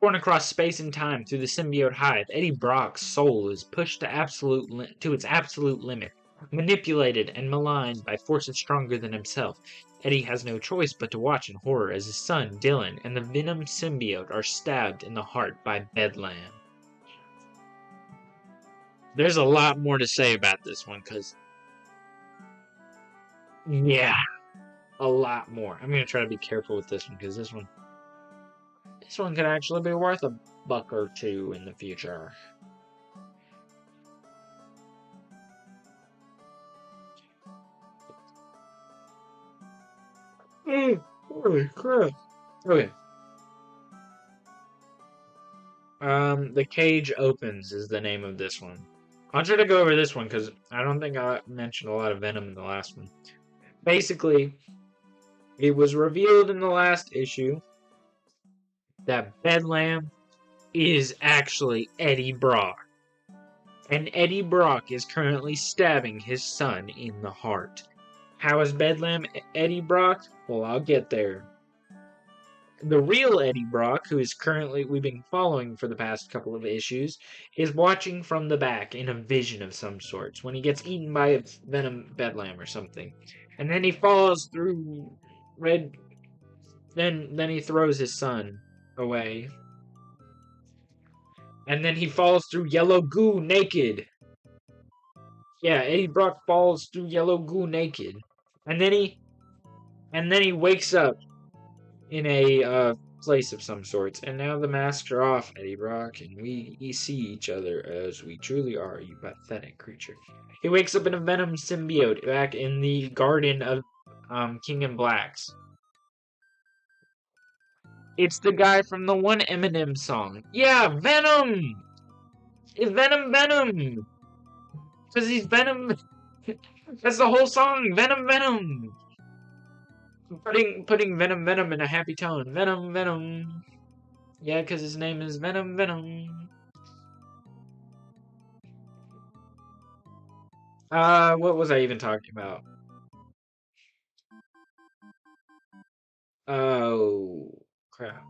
Born across space and time through the symbiote hive, Eddie Brock's soul is pushed to its absolute limit. Manipulated and maligned by forces stronger than himself, Eddie has no choice but to watch in horror as his son, Dylan, and the Venom symbiote are stabbed in the heart by Bedlam. There's a lot more to say about this one, because... yeah, a lot more. I'm going to try to be careful with this one, because this one could actually be worth a buck or two in the future. Holy crap. Okay. The Cage Opens is the name of this one. I'll try to go over this one because I don't think I mentioned a lot of Venom in the last one. Basically, it was revealed in the last issue that Bedlam is actually Eddie Brock. And Eddie Brock is currently stabbing his son in the heart. How is Bedlam Eddie Brock? Well, I'll get there. The real Eddie Brock, who is currently we've been following for the past couple of issues, is watching from the back in a vision of some sorts when he gets eaten by a Venom Bedlam or something. And then he falls through then he throws his son away. And then he falls through yellow goo naked. Yeah, Eddie Brock falls through yellow goo naked. And then he wakes up in a place of some sorts. And now the masks are off, Eddie Brock, and we see each other as we truly are, you pathetic creature. He wakes up in a Venom symbiote back in the garden of King in Black's. It's the guy from the one Eminem song. Yeah, Venom! It's Venom! Because he's Venom. That's the whole song. Venom. Putting Venom in a happy tone. Venom. Yeah, because his name is Venom. What was I even talking about? Oh, crap.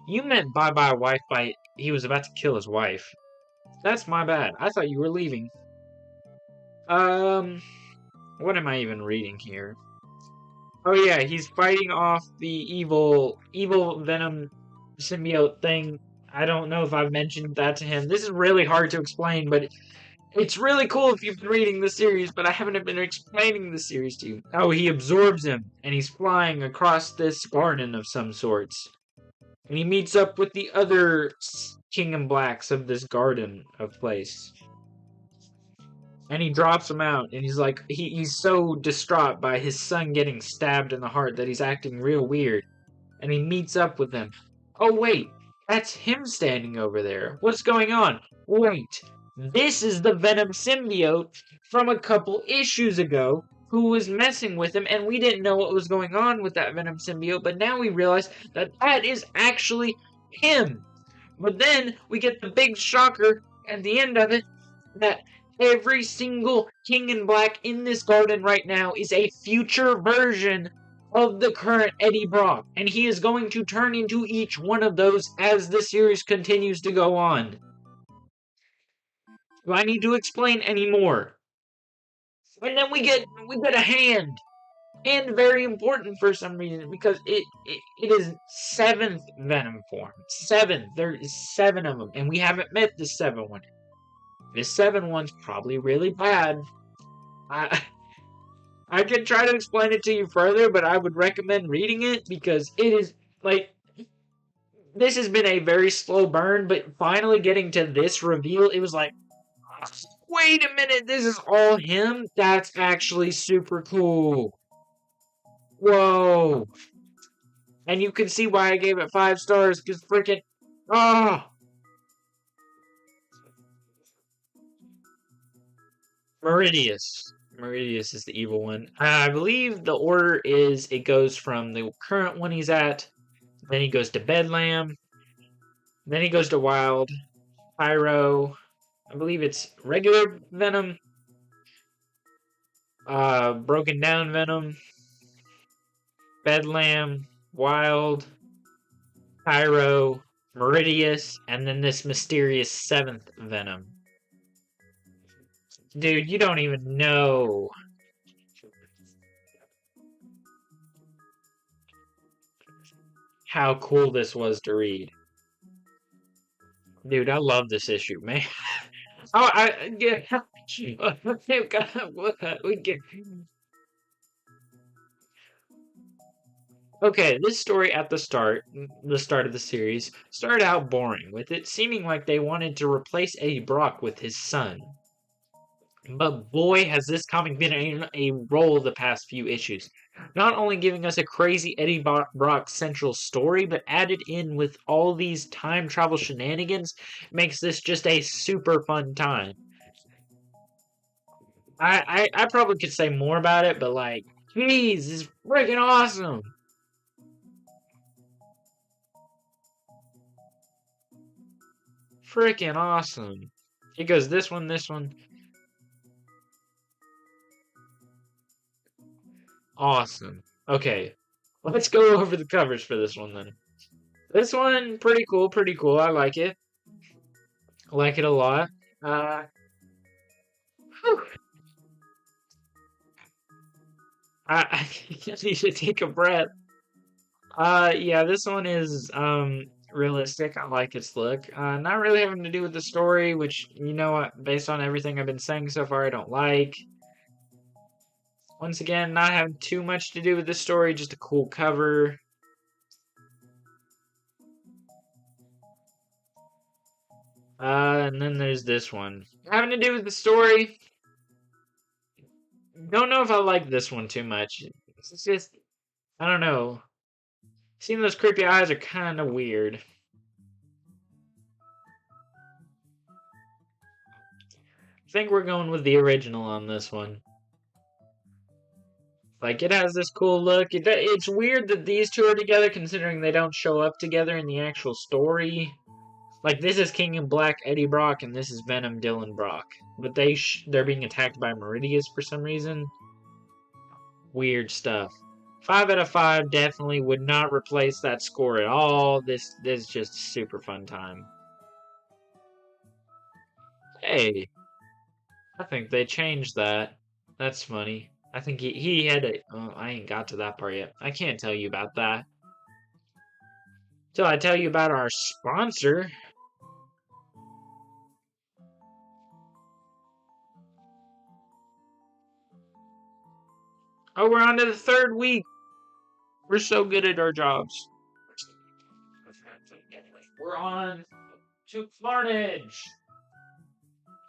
You meant bye-bye wife by he was about to kill his wife. That's my bad. I thought you were leaving. What am I even reading here? Oh yeah, he's fighting off the evil Venom symbiote thing. I don't know if I've mentioned that to him. This is really hard to explain, but it's really cool if you've been reading the series, but I haven't been explaining the series to you. Oh, he absorbs him, and he's flying across this garden of some sorts. And he meets up with the other King in Blacks of this garden of place. And he drops him out, and he's like, he's so distraught by his son getting stabbed in the heart that he's acting real weird. And he meets up with them. Oh, wait, that's him standing over there. What's going on? Wait, this is the Venom symbiote from a couple issues ago who was messing with him, and we didn't know what was going on with that Venom symbiote, but now we realize that that is actually him. But then we get the big shocker at the end of it that every single King in Black in this garden right now is a future version of the current Eddie Brock, and he is going to turn into each one of those as the series continues to go on. Do I need to explain any more? And then we get a hand. And very important for some reason, because it is 7th Venom form. 7th. There is 7 of them, and we haven't met the 7th one. This 7th one's probably really bad. I could try to explain it to you further, but I would recommend reading it, because it is, like, this has been a very slow burn, but finally getting to this reveal, it was like, wait a minute, this is all him? That's actually super cool. Whoa. And you can see why I gave it 5 stars, because freaking, ah! Meridius. Meridius is the evil one. I believe the order is, it goes from the current one he's at, then he goes to Bedlam, then he goes to Wild, Pyro, I believe it's regular Venom, Broken Down Venom, Bedlam, Wild, Pyro, Meridius, and then this mysterious 7th Venom. Dude, you don't even know. How cool this was to read. Dude, I love this issue, man. Oh, yeah. Okay, this story at the start of the series, started out boring, with it seeming like they wanted to replace Eddie Brock with his son. But boy, has this comic been a roll the past few issues. Not only giving us a crazy Eddie Brock central story, but added in with all these time travel shenanigans makes this just a super fun time. I probably could say more about it, but like, geez, it's freaking awesome. Freaking awesome. It goes this one, this one. Awesome. Okay, let's go over the covers for this one then. This one, pretty cool, pretty cool. I like it. I like it a lot. I need to take a breath. Yeah, this one is, realistic. I like its look. Not really having to do with the story, which, you know what, based on everything I've been saying so far, I don't like. Once again, not having too much to do with the story, just a cool cover. And then there's this one. Having to do with the story. Don't know if I like this one too much. It's just, I don't know. Seeing those creepy eyes are kind of weird. I think we're going with the original on this one. Like, it has this cool look. It's weird that these two are together, considering they don't show up together in the actual story. Like, this is King in Black Eddie Brock, and this is Venom Dylan Brock. But they're being attacked by Meridius for some reason. Weird stuff. 5 out of 5 definitely would not replace that score at all. This is just a super fun time. Hey, I think they changed that. That's funny. I think he had a... Oh, I ain't got to that part yet. I can't tell you about that. Till I tell you about our sponsor. Oh, we're on to the 3rd week. We're so good at our jobs. We're on to Carnage.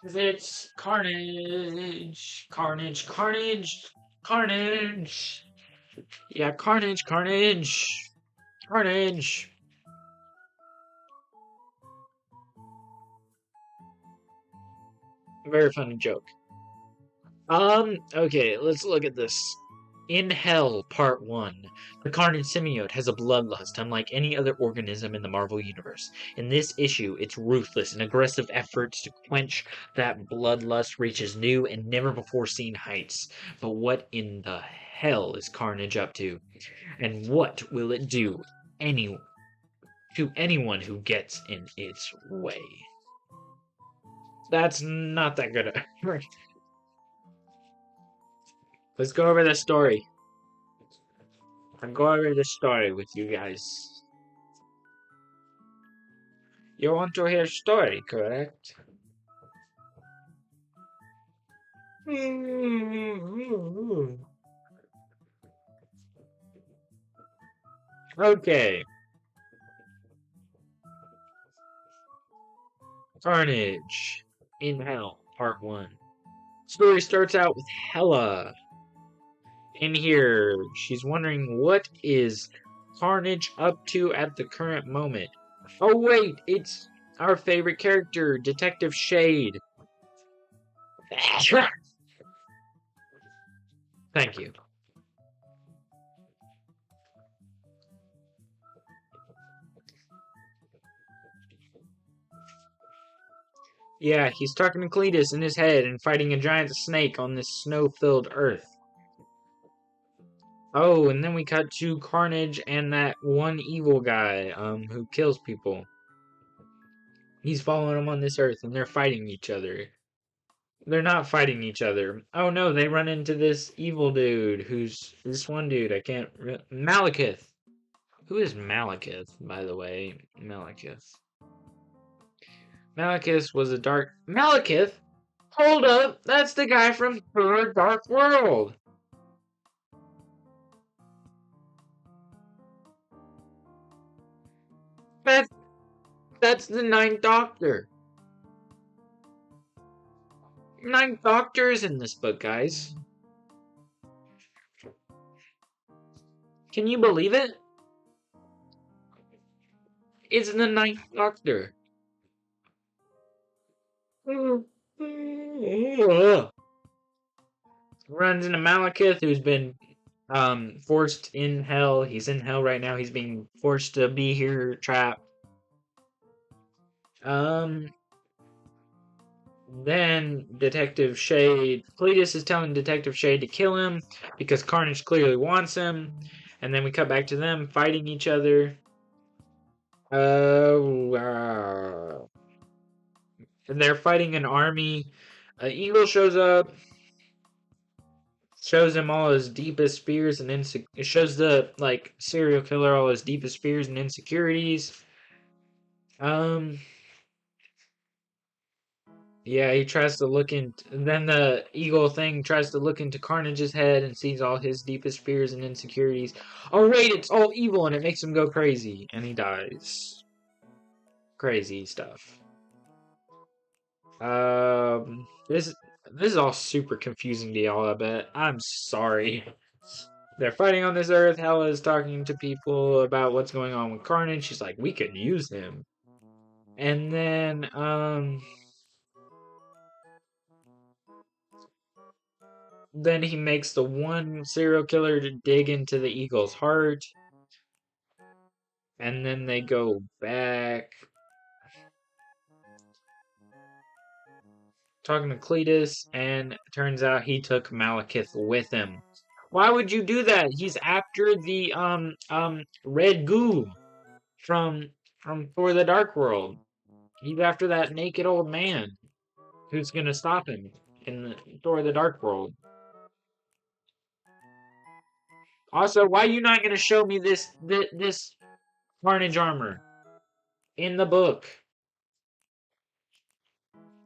It's Carnage. Carnage, Carnage, Carnage. Yeah, Carnage, Carnage. Carnage. Very funny joke. Okay, let's look at this. In Hell, Part 1. The Carnage symbiote has a bloodlust unlike any other organism in the Marvel Universe. In this issue, its ruthless and aggressive efforts to quench that bloodlust reaches new and never before seen heights. But what in the hell is Carnage up to? And what will it do any to anyone who gets in its way? That's not that good. Let's go over the story. I'll go over the story with you guys. You want to hear story, correct? Okay. Carnage in Hell, Part 1. Story starts out with Hela. In here, she's wondering what is Carnage up to at the current moment. Oh wait, it's our favorite character, Detective Shade. Thank you. Yeah, he's talking to Cletus in his head and fighting a giant snake on this snow-filled earth. Oh, and then we cut to Carnage and that one evil guy, who kills people. He's following them on this earth, and they're fighting each other. They're not fighting each other. Oh no, they run into this evil dude, who's this one dude, I can't Malekith. Who is Malekith, by the way? Malekith. Malekith was a dark... Malekith? Hold up, that's the guy from Thor Dark World. That, that's the Ninth Doctor. Ninth Doctor is in this book, guys. Can you believe it? It's the Ninth Doctor. Runs into Malekith, who's been forced in hell. He's in hell right now. He's being forced to be here, trapped. Um, then Detective Shade, Cletus is telling Detective Shade to kill him because Carnage clearly wants him. And then we cut back to them fighting each other. And they're fighting an army. Eagle shows up, shows him all his deepest fears and it shows the like serial killer all his deepest fears and insecurities. Um, yeah, he tries to look into. Then the eagle thing tries to look into Carnage's head and sees all his deepest fears and insecurities. Oh wait, it's all evil and it makes him go crazy and he dies. Crazy stuff. This is all super confusing to y'all, I bet. I'm sorry. They're fighting on this earth. Hela is talking to people about what's going on with Carnage. She's like, we could use him. And then he makes the one serial killer to dig into the eagle's heart. And then they go back. Talking to Cletus, and it turns out he took Malekith with him. Why would you do that? He's after the red goo from Thor the Dark World. He's after that naked old man who's gonna stop him in the Thor the Dark World. Also, why are you not gonna show me this Carnage armor in the book?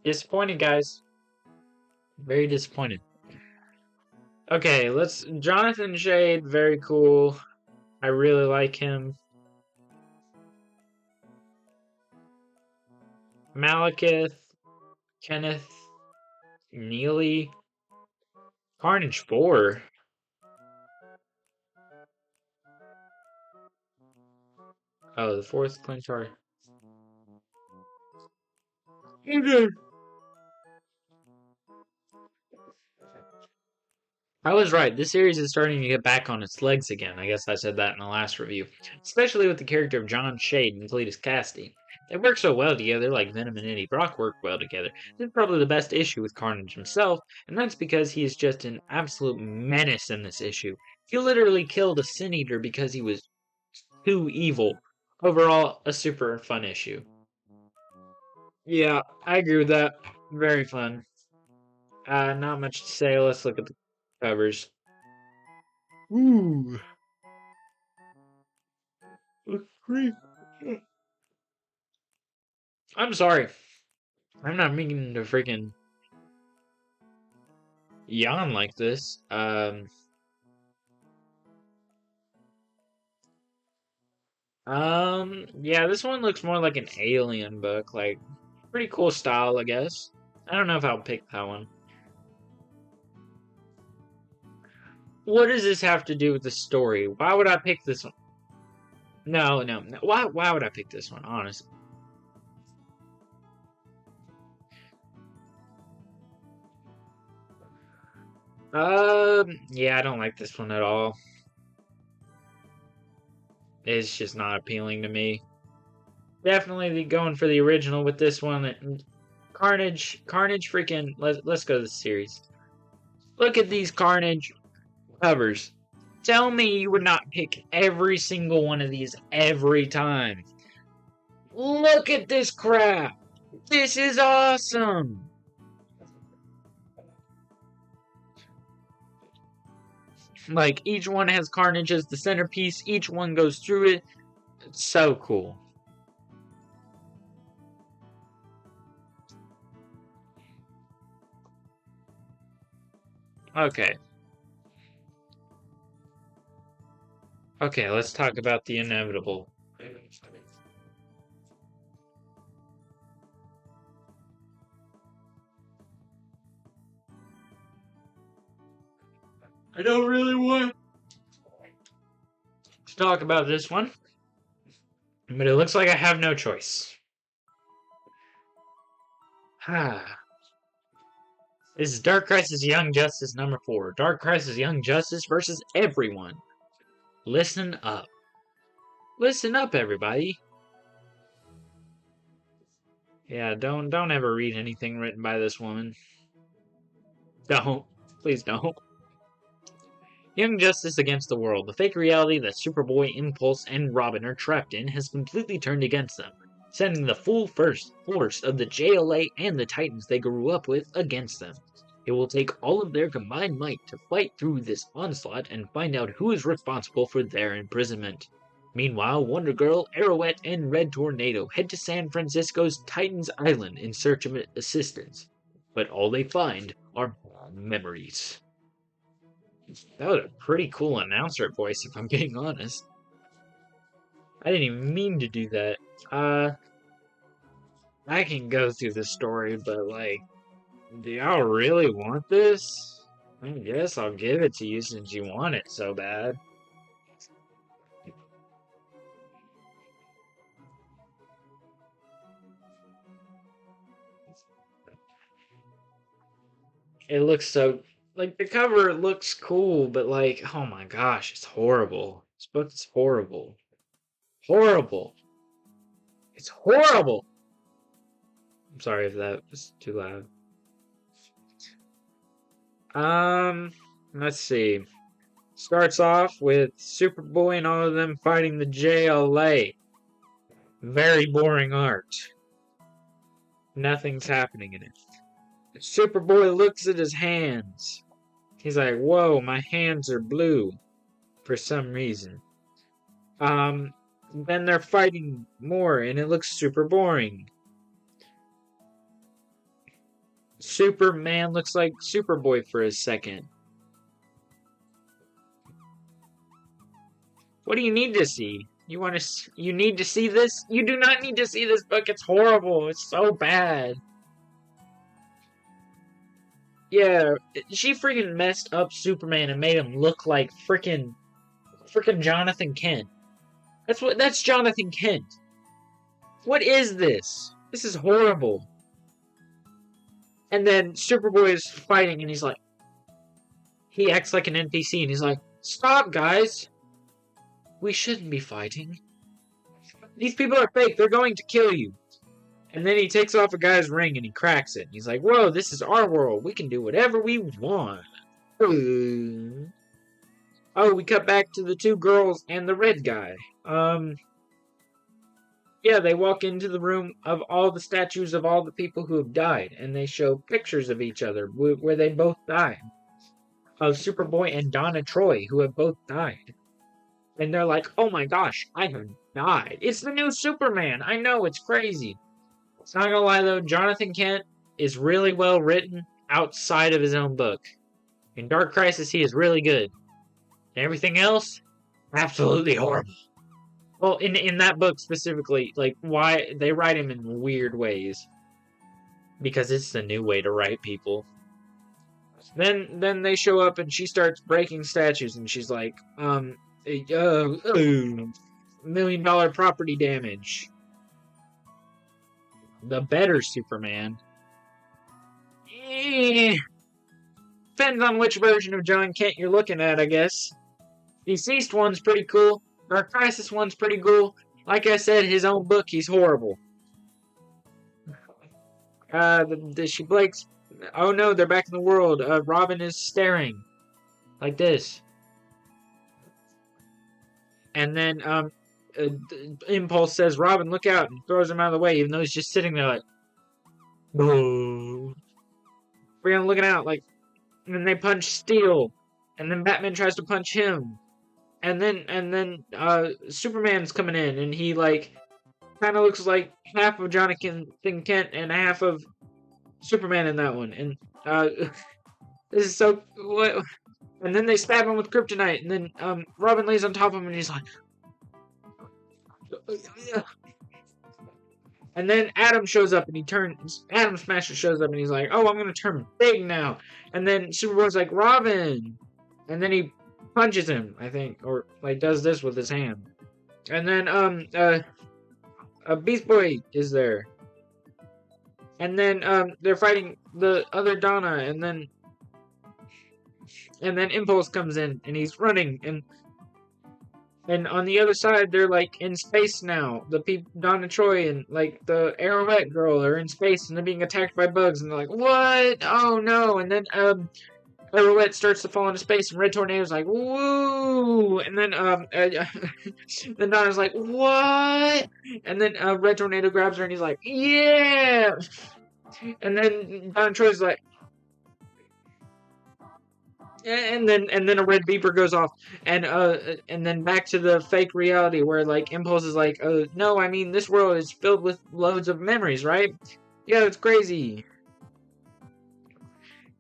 Disappointed, guys. Very disappointed. Okay, let's Jonathan Shade, very cool. I really like him. Malekith, Kenneth, Neely, Carnage 4. Oh, the fourth Clintar. Okay. I was right. This series is starting to get back on its legs again. I guess I said that in the last review. Especially with the character of John Shade and Cletus Cassidy. They work so well together, like Venom and Eddie Brock work well together. This is probably the best issue with Carnage himself, and that's because he is just an absolute menace in this issue. He literally killed a Sin Eater because he was too evil. Overall, a super fun issue. Yeah, I agree with that. Very fun. Not much to say. Let's look at the covers. Ooh. I'm sorry. I'm not meaning to freaking yawn like this. Yeah, this one looks more like an alien book. Like, pretty cool style, I guess. I don't know if I'll pick that one. What does this have to do with the story? Why would I pick this one? No. Why would I pick this one, honestly? Yeah, I don't like this one at all. It's just not appealing to me. Definitely going for the original with this one. Carnage freaking, let's go to the series. Look at these Carnage covers. Tell me you would not pick every single one of these every time. Look at this crap. This is awesome. Like, each one has Carnage as the centerpiece. Each one goes through it. It's so cool. Okay. Okay, let's talk about the inevitable. I don't really want to talk about this one, but it looks like I have no choice. This is Dark Crisis Young Justice number 4. Dark Crisis Young Justice versus everyone. Listen up. Listen up, everybody. Yeah, don't ever read anything written by this woman. Don't. Please don't. Young Justice against the world. The fake reality that Superboy, Impulse, and Robin are trapped in has completely turned against them, sending the full force of the JLA and the Titans they grew up with against them. It will take all of their combined might to fight through this onslaught and find out who is responsible for their imprisonment. Meanwhile, Wonder Girl, Arrowette, and Red Tornado head to San Francisco's Titans Island in search of assistance, but all they find are memories. That was a pretty cool announcer voice, if I'm being honest. I didn't even mean to do that. I can go through the story, but, like, do y'all really want this? I guess I'll give it to you since you want it so bad. It looks so... Like, the cover looks cool, but, like, oh my gosh, it's horrible. This book is horrible. Horrible. It's horrible! I'm sorry if that was too loud. Let's see. Starts off with Superboy and all of them fighting the JLA. Very boring art. Nothing's happening in it. Superboy looks at his hands. He's like, whoa, my hands are blue. For some reason. Then they're fighting more, and it looks super boring. Superman looks like Superboy for a second. What do you need to see? You need to see this? You do not need to see this book. It's horrible. It's so bad. Yeah, she freaking messed up Superman and made him look like freaking Jonathan Kent. That's Jonathan Kent. What is this? This is horrible. And then Superboy is fighting and he's like, he acts like an NPC and he's like, "Stop, guys! We shouldn't be fighting. These people are fake. They're going to kill you." And then he takes off a guy's ring and he cracks it. He's like, "Whoa, this is our world. We can do whatever we want." Oh, we cut back to the two girls and the red guy. Yeah, they walk into the room of all the statues of all the people who have died, and they show pictures of each other where they both died. Of Superboy and Donna Troy, who have both died. And they're like, "Oh my gosh, I have died. It's the new Superman. I know, it's crazy." It's not gonna lie though, Jonathan Kent is really well written outside of his own book. In Dark Crisis, he is really good. And everything else, absolutely horrible. Well, in that book specifically, like, why they write him in weird ways. Because it's the new way to write people. Then they show up and she starts breaking statues and she's like, $1 million property damage. The better Superman. Depends on which version of John Kent you're looking at, I guess. Deceased one's pretty cool. Dark Crisis one's pretty cool. Like I said, his own book, he's horrible. She Blake's... Oh no, they're back in the world. Robin is staring. Like this. And then, Impulse says, "Robin, look out," and throws him out of the way, even though he's just sitting there like, "Boo." We're looking out, like, and then they punch Steel. And then Batman tries to punch him. And then Superman's coming in, and he, like, kind of looks like half of Jonathan Kent and half of Superman in that one. And, this is so... What? And then they stab him with kryptonite, and then, Robin lays on top of him, and he's like... And then Adam shows up, and he turns... Adam Smasher shows up, and he's like, "Oh, I'm gonna turn big now." And then Superboy's like, "Robin!" And then he punches him, I think, or, like, does this with his hand. And then, Beast Boy is there. And then, they're fighting the other Donna, and then Impulse comes in, and he's running, and on the other side, they're, like, in space now. Donna Troy and, like, the Arrowette girl are in space, and they're being attacked by bugs, and they're like, "What? Oh, no." And then, Arrowette starts to fall into space, and Red Tornado's like, "Woo!" And then, then Donna's like, "What?" And then, Red Tornado grabs her, and he's like, "Yeah!" And then Donna Troy's like, and then a red beeper goes off, and then back to the fake reality where, like, Impulse is like, "No, I mean, this world is filled with loads of memories, right? Yeah, it's crazy."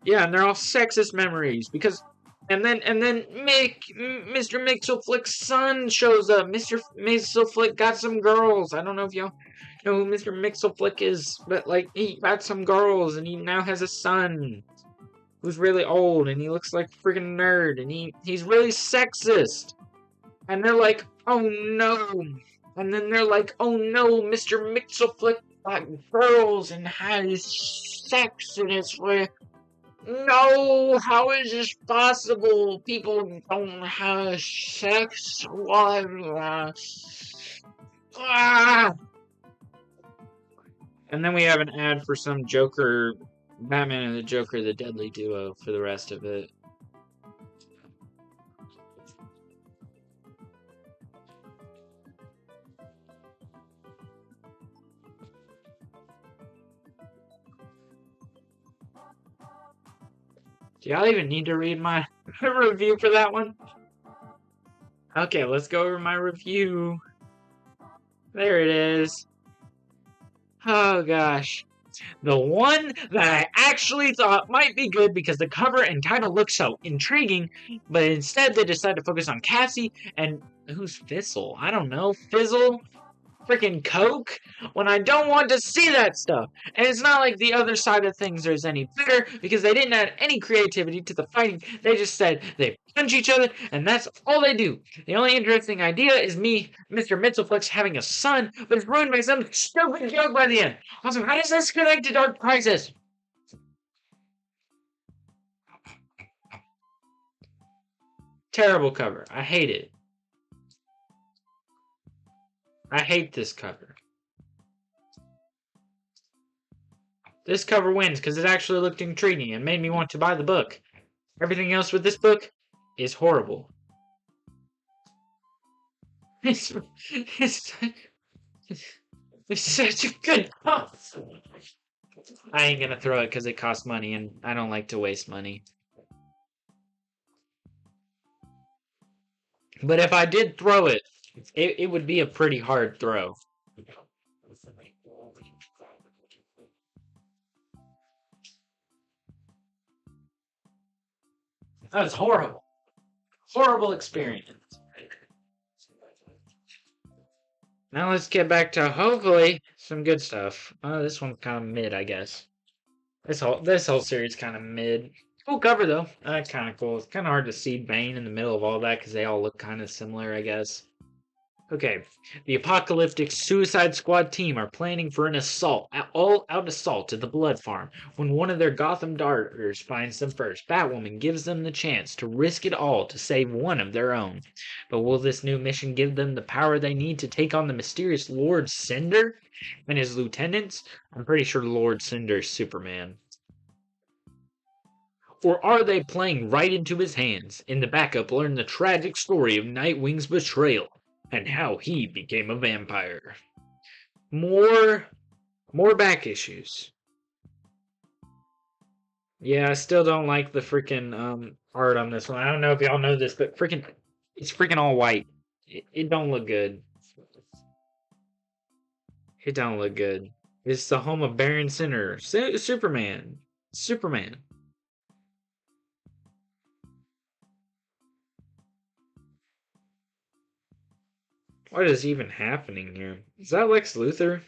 Yeah, and they're all sexist memories because, and then Mr. Mixelflick's son shows up. Mr. Mixelflick got some girls. I don't know if y'all know who Mr. Mixelflick is, but, like, he got some girls, and he now has a son who's really old, and he looks like a freaking nerd, and he's really sexist. And they're like, "Oh no." And then they're like, "Oh no, Mr. Mixelflick got girls and has sex, and it's like, no, how is this possible? People don't have sex. What? And then we have an ad for some Joker, Batman and the Joker, the Deadly Duo, for the rest of it. Do y'all even need to read my review for that one? Okay, let's go over my review. There it is. Oh gosh. The one that I actually thought might be good because the cover and title look so intriguing, but instead they decided to focus on Cassie and... Who's Fizzle? I don't know. Fizzle? Freaking Coke? When I don't want to see that stuff. And it's not like the other side of things is any better, because they didn't add any creativity to the fighting. They just said they punch each other, and that's all they do. The only interesting idea is me, Mr. Mitzelflex, having a son, but it's ruined by some stupid joke by the end. Also, how does this connect to Dark Crisis? Terrible cover. I hate it. I hate this cover. This cover wins because it actually looked intriguing and made me want to buy the book. Everything else with this book is horrible. It's such a good book. I ain't gonna throw it because it costs money and I don't like to waste money. But if I did throw it, it would be a pretty hard throw. That was horrible. Horrible experience. Now let's get back to hopefully some good stuff. This one's kind of mid, I guess. This whole series kind of mid. Cool cover though. Kind of cool. It's kind of hard to see Bane in the middle of all that because they all look kind of similar, I guess. Okay, the apocalyptic Suicide Squad team are planning for an all-out assault at the Blood Farm when one of their Gotham daughters finds them first. Batwoman gives them the chance to risk it all to save one of their own. But will this new mission give them the power they need to take on the mysterious Lord Cinder and his lieutenants? I'm pretty sure Lord Cinder's Superman. Or are they playing right into his hands? In the backup, learn the tragic story of Nightwing's betrayal and how he became a vampire. More back issues. Yeah, I still don't like the freaking art on this one. I don't know if y'all know this, but it's freaking all white. It don't look good. It don't look good. It's the home of Baron Sinner. Superman. What is even happening here? Is that Lex Luthor?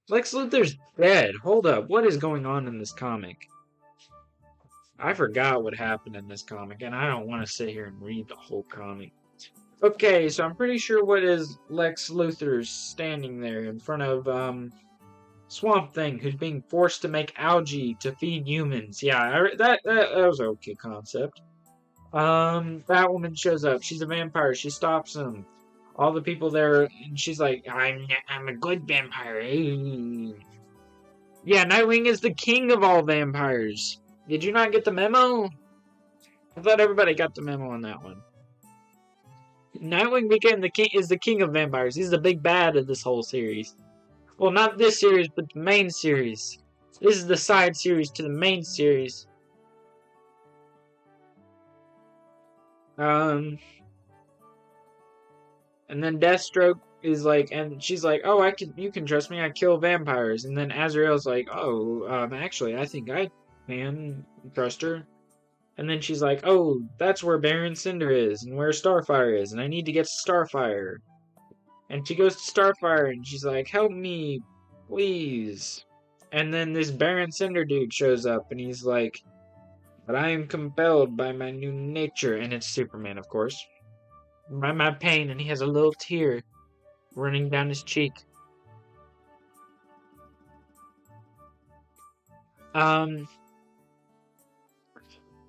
Lex Luthor's dead. Hold up. What is going on in this comic? I forgot what happened in this comic, and I don't want to sit here and read the whole comic. Okay, so I'm pretty sure what is Lex Luthor's standing there in front of Swamp Thing, who's being forced to make algae to feed humans. Yeah, that was an okay concept. Batwoman shows up. She's a vampire. She stops him. All the people there, and she's like, I'm a good vampire. Yeah, Nightwing is the king of all vampires. Did you not get the memo? I thought everybody got the memo on that one. Nightwing is the king of vampires. He's the big bad of this whole series. Well, not this series, but the main series. This is the side series to the main series. And then Deathstroke is like, and she's like, "Oh, you can trust me. I kill vampires." And then Azrael's like, "Oh, actually, I think I can trust her." And then she's like, "Oh, that's where Baron Cinder is, and where Starfire is, and I need to get to Starfire." And she goes to Starfire, and she's like, "Help me, please." And then this Baron Cinder dude shows up, and he's like, "But I am compelled by my new nature," and it's Superman, of course. By my pain, and he has a little tear running down his cheek.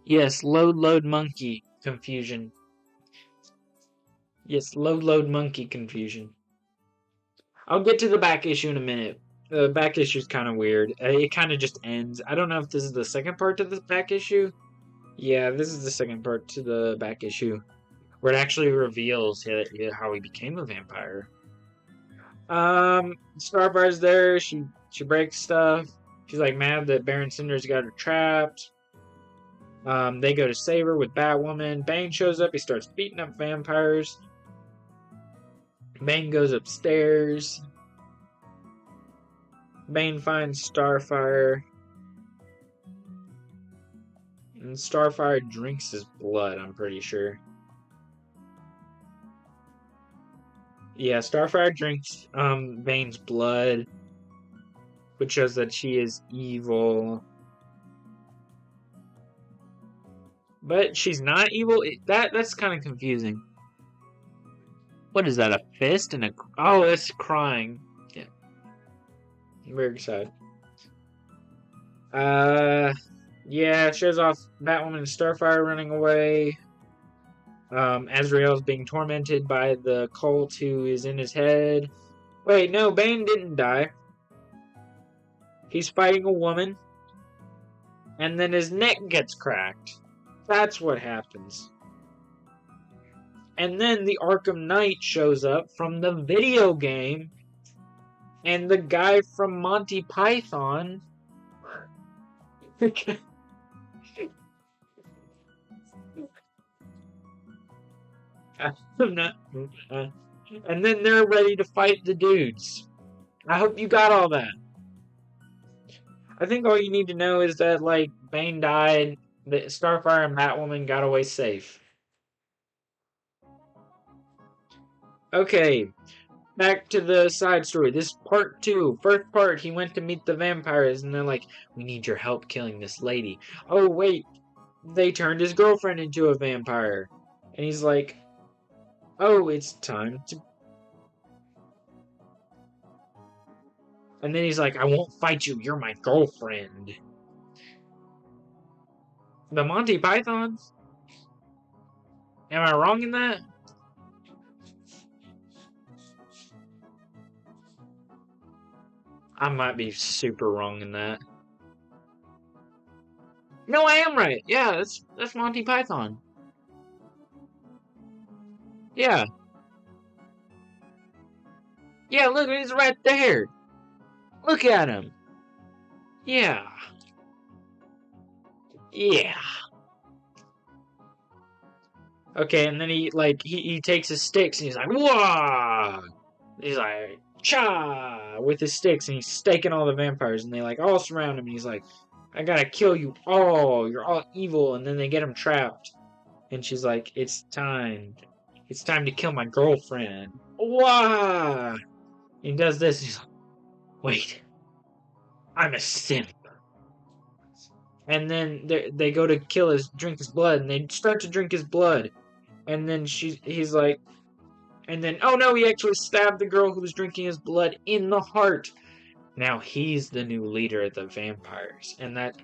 Yes, load monkey confusion. Yes, load monkey confusion. I'll get to the back issue in a minute. The back issue is kind of weird. It kind of just ends. I don't know if this is the second part to the back issue. Yeah, this is the second part to the back issue, where it actually reveals how he became a vampire. Starfire's there. She breaks stuff. She's like mad that Baron Cinder's got her trapped. They go to save her with Batwoman. Bane shows up. He starts beating up vampires. Bane goes upstairs. Bane finds Starfire. And Starfire drinks his blood, I'm pretty sure. Yeah, Starfire drinks Bane's blood, which shows that she is evil. But she's not evil. That's kind of confusing. What is that? A fist and a... Oh, it's crying. Yeah. Very sad. Yeah, it shows off Batwoman and Starfire running away. Azrael's being tormented by the cult who is in his head. Wait, no, Bane didn't die. He's fighting a woman, and then his neck gets cracked. That's what happens. And then the Arkham Knight shows up from the video game, and the guy from Monty Python. I'm not. And then they're ready to fight the dudes. I hope you got all that. I think all you need to know is that, like, Bane died, that Starfire and Batwoman got away safe. Okay, back to the side story. This part 2. First part, he went to meet the vampires, and they're like, we need your help killing this lady. Oh, wait, they turned his girlfriend into a vampire. And he's like, oh, it's time to... And then he's like, I won't fight you, you're my girlfriend. The Monty Python? Am I wrong in that? I might be super wrong in that. No, I am right. Yeah, that's Monty Python. Yeah. Yeah, look, he's right there. Look at him. Yeah. Yeah. Okay, and then he takes his sticks and he's like, whoa! He's like, cha! With his sticks, and he's staking all the vampires, and they like all surround him, and he's like, I gotta kill you all. You're all evil, and then they get him trapped. And she's like, it's time. It's time to kill my girlfriend. Wah! He does this, and he's like, wait. I'm a simp. And then they go to drink his blood, and they start to drink his blood. And then he's like, and then, oh no, he actually stabbed the girl who was drinking his blood in the heart. Now he's the new leader of the vampires. And that...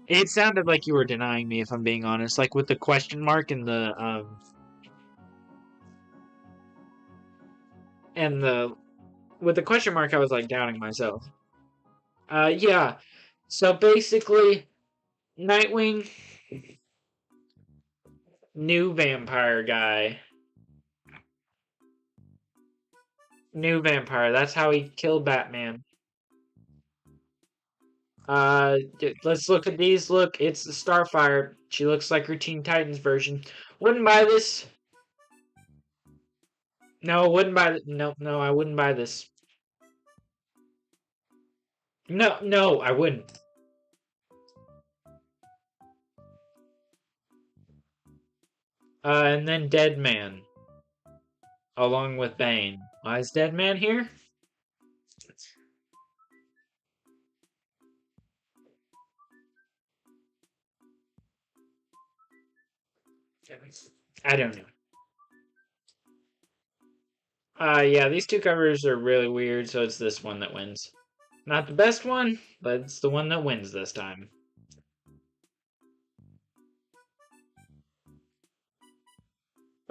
It sounded like you were denying me, if I'm being honest. Like with the question mark and the, with the question mark, I was like doubting myself. Yeah. So basically, Nightwing, new vampire guy. New vampire. That's how he killed Batman. Let's look at these. Look, it's the Starfire. She looks like her Teen Titans version. Wouldn't buy this. No, wouldn't buy. No, I wouldn't buy this. No, I wouldn't. And then Dead Man, along with Bane. Why is Dead Man here? I don't know. Yeah, these two covers are really weird, so it's this one that wins. Not the best one, but it's the one that wins this time.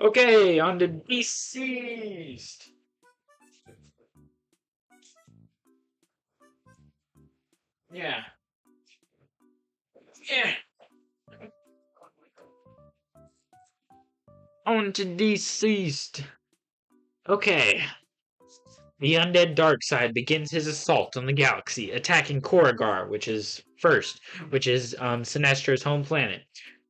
Okay, on to Dceased. Yeah. Yeah. On to Dceased. Okay. The undead Darkseid begins his assault on the galaxy, attacking Korugar, which is Sinestro's home planet.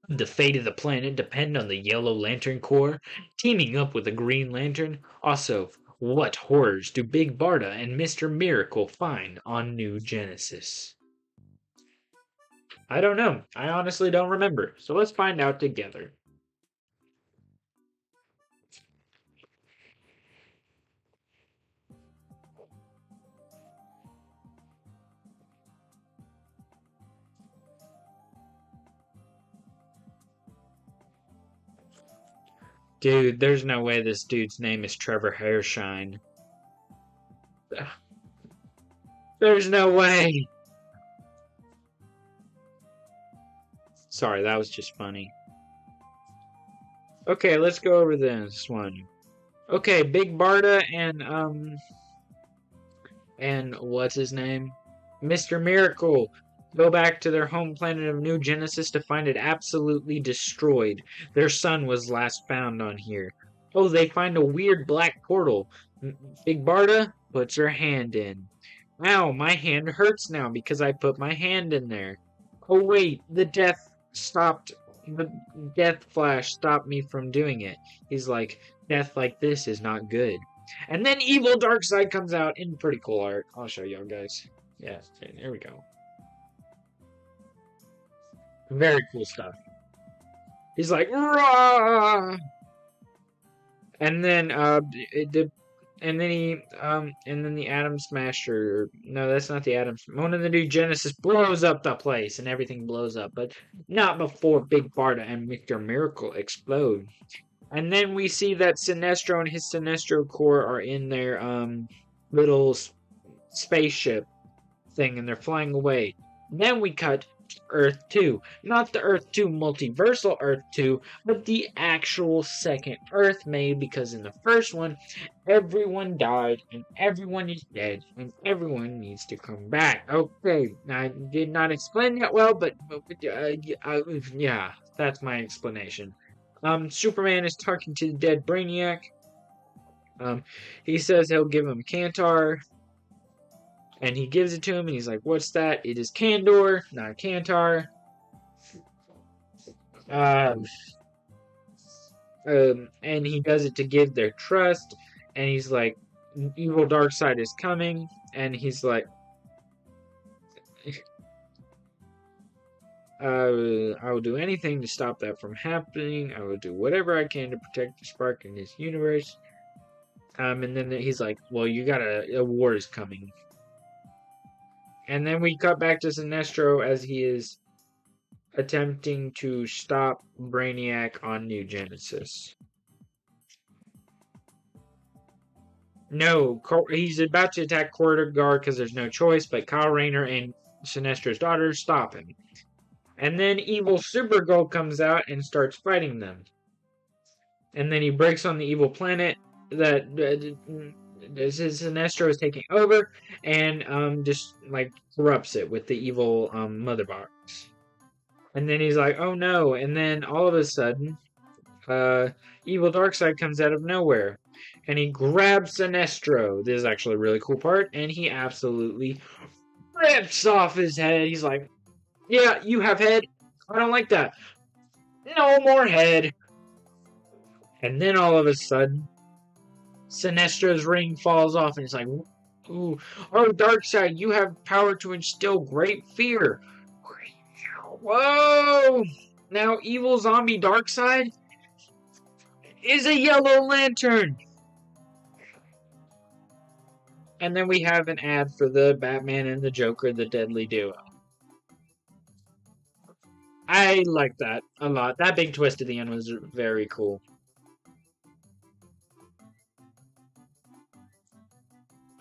The fate of the planet depends on the Yellow Lantern Corps teaming up with the Green Lantern. Also, what horrors do Big Barda and Mr. Miracle find on New Genesis? I don't know. I honestly don't remember. So let's find out together. Dude, there's no way this dude's name is Trevor Hairshine. There's no way. Sorry, that was just funny. Okay, let's go over this one. Okay, Big Barda and what's his name? Mr. Miracle go back to their home planet of New Genesis to find it absolutely destroyed. Their son was last found on here. Oh, they find a weird black portal. Big Barda puts her hand in. Ow, my hand hurts now because I put my hand in there. Oh wait, the death flash stopped me from doing it. He's like, death like this is not good. And then Evil Darkseid comes out in pretty cool art. I'll show y'all guys. Yeah, there we go. Very cool stuff. He's like, rah! And then the Atom Smasher. No, that's not the Atom. One of the New Genesis blows up the place, and everything blows up, but not before Big Barda and Mr. Miracle explode. And then we see that Sinestro and his Sinestro Corps are in their little spaceship thing, and they're flying away. Then we cut Earth 2. Not the Earth 2 multiversal Earth 2, but the actual second Earth made, because in the first one, everyone died, and everyone is dead, and everyone needs to come back. Okay, I did not explain that well, but yeah, that's my explanation. Superman is talking to the dead Brainiac. He says he'll give him Kantar. And he gives it to him, and he's like, what's that? It is Kandor, not Kantar. And he does it to give their trust. And he's like, Evil Darkseid is coming. And he's like, I will do anything to stop that from happening. I will do whatever I can to protect the spark in this universe. And then he's like, well, you got a war is coming. And then we cut back to Sinestro as he is attempting to stop Brainiac on New Genesis. No, he's about to attack Corridor because there's no choice, but Kyle Rayner and Sinestro's daughter stop him. And then evil Supergirl comes out and starts fighting them. And then he breaks on the evil planet that Sinestro is taking over, and just like corrupts it with the evil mother box. And then he's like, oh no, and then all of a sudden Evil Darkseid comes out of nowhere, and he grabs Sinestro. This is actually a really cool part, and he absolutely rips off his head. He's like, yeah, you have head, I don't like that, no more head. And then all of a sudden Sinestro's ring falls off, and it's like, ooh, oh, Darkseid, you have power to instill great fear. Whoa! Now, evil zombie Darkseid is a Yellow Lantern. And then we have an ad for the Batman and the Joker, the Deadly Duo. I like that a lot. That big twist at the end was very cool.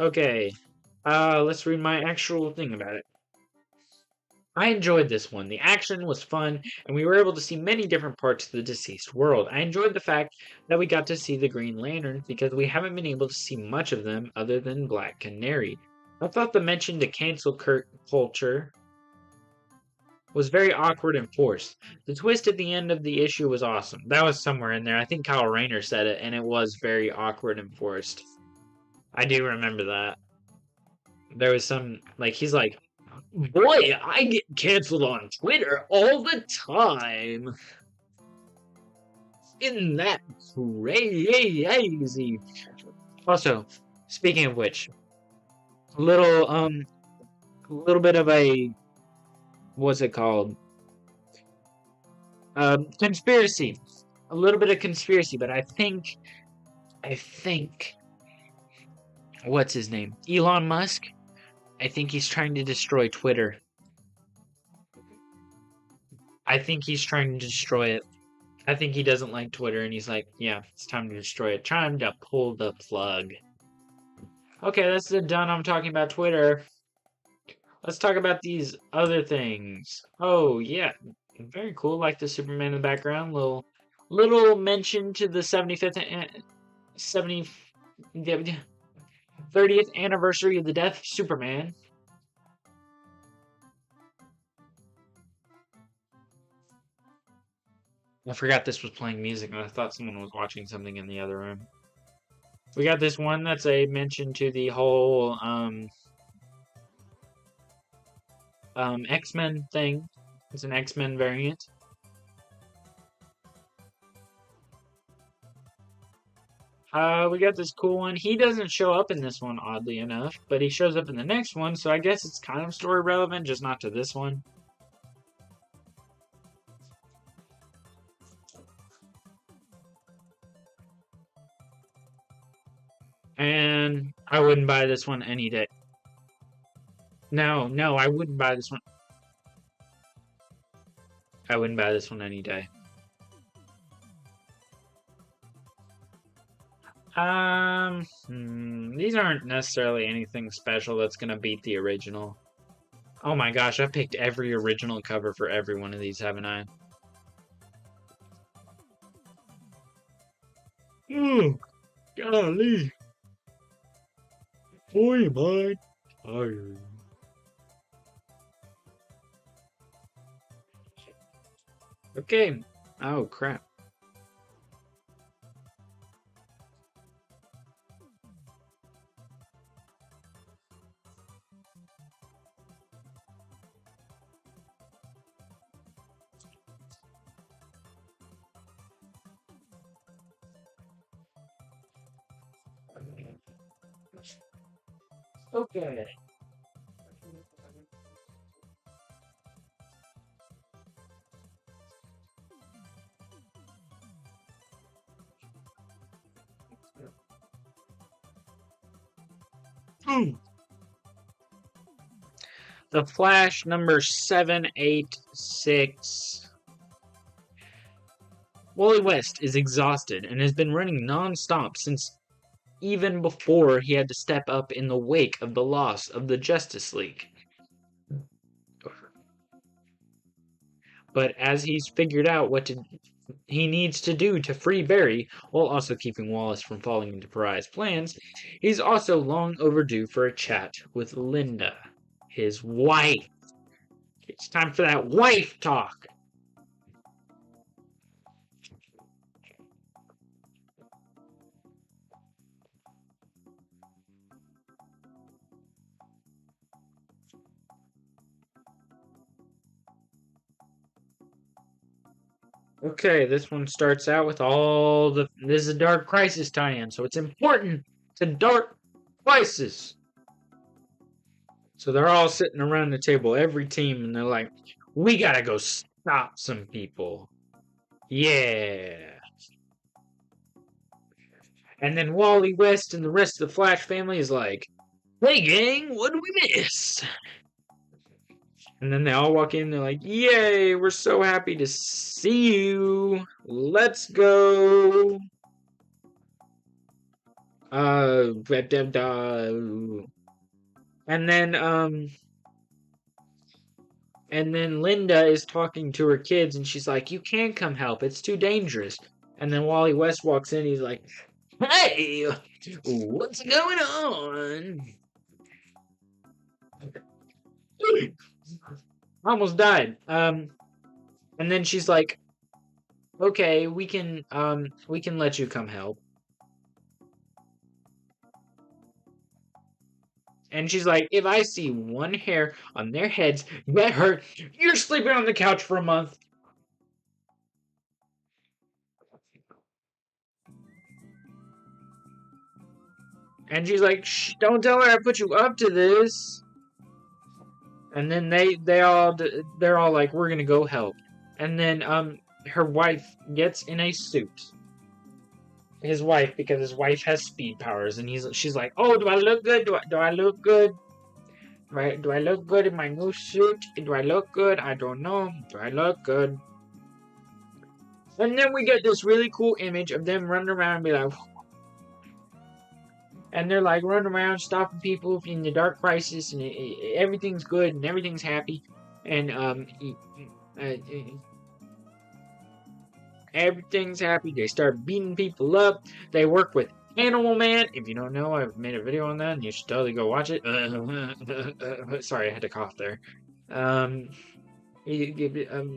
Okay, let's read my actual thing about it. I enjoyed this one. The action was fun, and we were able to see many different parts of the Deceased world. I enjoyed the fact that we got to see the Green Lanterns, because we haven't been able to see much of them other than Black Canary. I thought the mention to cancel culture was very awkward and forced. The twist at the end of the issue was awesome. That was somewhere in there. I think Kyle Rayner said it, and it was very awkward and forced. I do remember that. There was some, like, he's like, boy, I get canceled on Twitter all the time. Isn't that crazy? Also, speaking of which, a little bit of a, what's it called? Conspiracy. A little bit of conspiracy, but I think, what's his name? Elon Musk? I think he's trying to destroy Twitter. I think he's trying to destroy it. I think he doesn't like Twitter, and he's like, yeah, it's time to destroy it. Time to pull the plug. Okay, that's done. I'm talking about Twitter. Let's talk about these other things. Oh, yeah. Very cool. Like the Superman in the background. Little Little mention to the 30th anniversary of the death of Superman. I forgot this was playing music, and I thought someone was watching something in the other room. We got this one that's a mention to the whole X-Men thing. It's an X-Men variant. We got this cool one. He doesn't show up in this one, oddly enough, but he shows up in the next one, so I guess it's kind of story relevant, just not to this one. And I wouldn't buy this one any day. No, I wouldn't buy this one. I wouldn't buy this one any day. These aren't necessarily anything special that's gonna beat the original. Oh my gosh, I picked every original cover for every one of these, haven't I? Oh, golly. Boy, am I tired. Okay. Oh, crap. Okay. The Flash number 786. Wally West is exhausted and has been running non-stop since even before he had to step up in the wake of the loss of the Justice League. But as he's figured out what he needs to do to free Barry, while also keeping Wallace from falling into Pariah's plans, he's also long overdue for a chat with Linda, his wife. It's time for that wife talk. Okay, this one starts out with all the... This is a Dark Crisis tie-in, so it's important to Dark Crisis. So they're all sitting around the table, every team, and they're like, we gotta go stop some people. Yeah. And then Wally West and the rest of the Flash family is like, hey gang, what did we miss? And then they all walk in, they're like, yay, we're so happy to see you. Let's go. And then Linda is talking to her kids and she's like, you can't come help, it's too dangerous. And then Wally West walks in, he's like, hey, what's going on? Almost died. And then she's like, okay, we can let you come help. And she's like, if I see one hair on their heads get hurt, you're sleeping on the couch for a month. And she's like, shh, don't tell her I put you up to this. And then they're all like, we're gonna go help. And then her wife gets in a suit. His wife, because his wife has speed powers, and she's like, oh, do I look good? Do I look good? Do I look good in my new suit? Do I look good? I don't know. Do I look good? And then we get this really cool image of them running around and be like, and they're like running around stopping people in the Dark Crisis, and everything's good and everything's happy. And Everything's happy. They start beating people up. They work with Animal Man. If you don't know, I've made a video on that, and you should totally go watch it. Sorry, I had to cough there. Um, and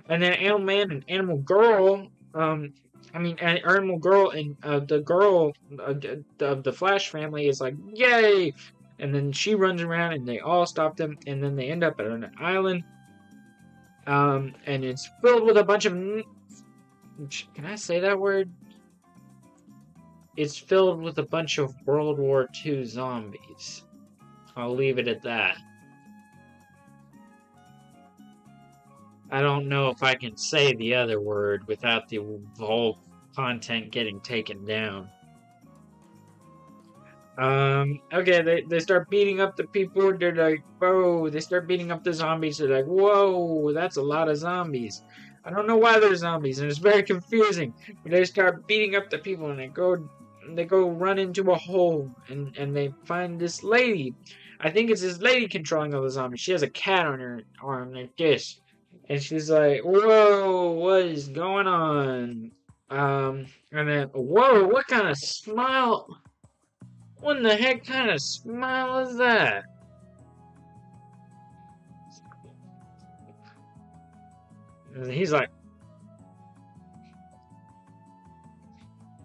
then Animal Man and Animal Girl. Animal Girl and the girl of the Flash family is like, yay! And then she runs around, and they all stop them, and then they end up at an island. And it's filled with a bunch of. Can I say that word? It's filled with a bunch of World War II zombies. I'll leave it at that. I don't know if I can say the other word without the whole content getting taken down. Okay, they start beating up the people. They're like, whoa, they start beating up the zombies. They're like, whoa, that's a lot of zombies. I don't know why they're zombies, and it's very confusing. But they start beating up the people, and they go run into a hole, and they find this lady. I think it's this lady controlling all the zombies. She has a cat on her arm like this. And she's like, whoa, what is going on? And then, whoa, what kind of smile? What in the heck kind of smile is that? And he's like,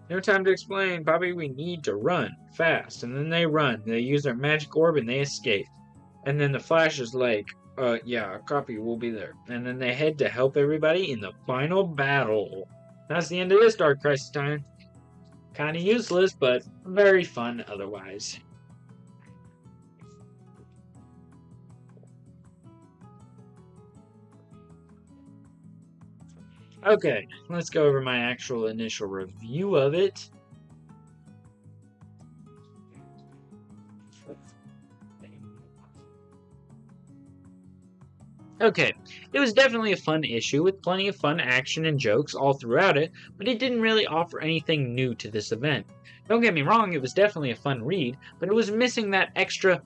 no time to explain, Bobby, we need to run fast. And then they run. They use their magic orb and they escape. And then the Flash is like, yeah, copy, we'll be there. And then they head to help everybody in the final battle. That's the end of this Dark Crisis time. Kind of useless, but very fun otherwise. Okay, let's go over my actual initial review of it. Okay, it was definitely a fun issue with plenty of fun action and jokes all throughout it, but it didn't really offer anything new to this event. Don't get me wrong, it was definitely a fun read, but it was missing that extra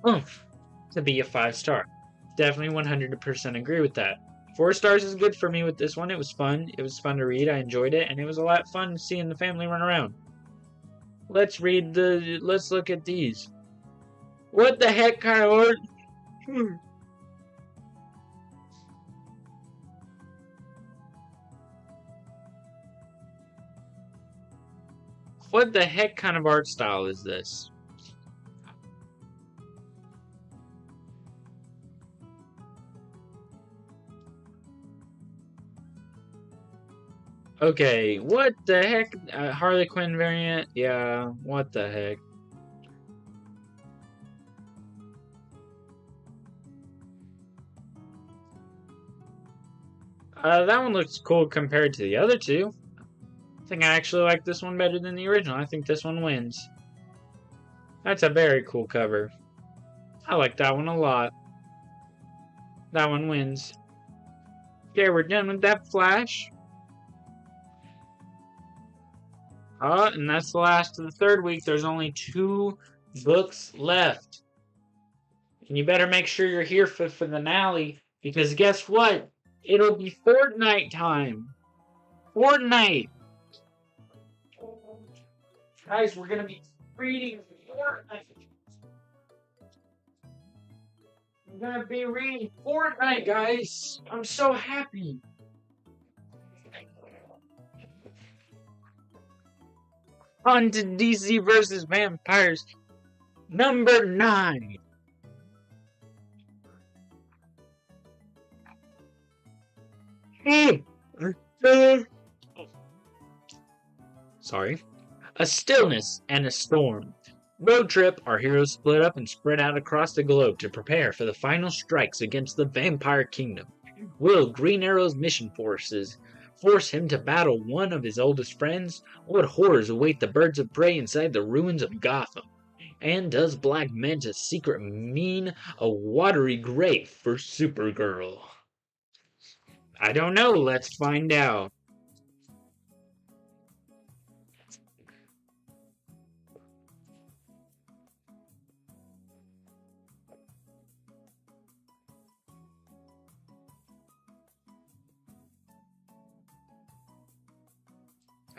oomph to be a 5-star. Definitely 100% agree with that. 4 stars is good for me with this one. It was fun. It was fun to read. I enjoyed it, and it was a lot of fun seeing the family run around. Let's look at these. What the heck kind of art? What the heck kind of art style is this? Okay, what the heck? Harley Quinn variant? Yeah, what the heck? That one looks cool compared to the other two. I think I actually like this one better than the original. I think this one wins. That's a very cool cover. I like that one a lot. That one wins. Okay, we're done with that Flash. And that's the last of the 3rd week. There's only 2 books left. And you better make sure you're here for the finale, because guess what? It'll be Fortnite time. Fortnite! Guys, we're gonna be reading Fortnite. I'm gonna be reading Fortnite, guys. I'm so happy. On to DC versus Vampires, number 9. Sorry. A stillness and a storm. Road trip, our heroes split up and spread out across the globe to prepare for the final strikes against the Vampire Kingdom. Will Green Arrow's mission forces force him to battle one of his oldest friends? What horrors await the birds of prey inside the ruins of Gotham? And does Black Manta's secret mean a watery grave for Supergirl? I don't know, let's find out.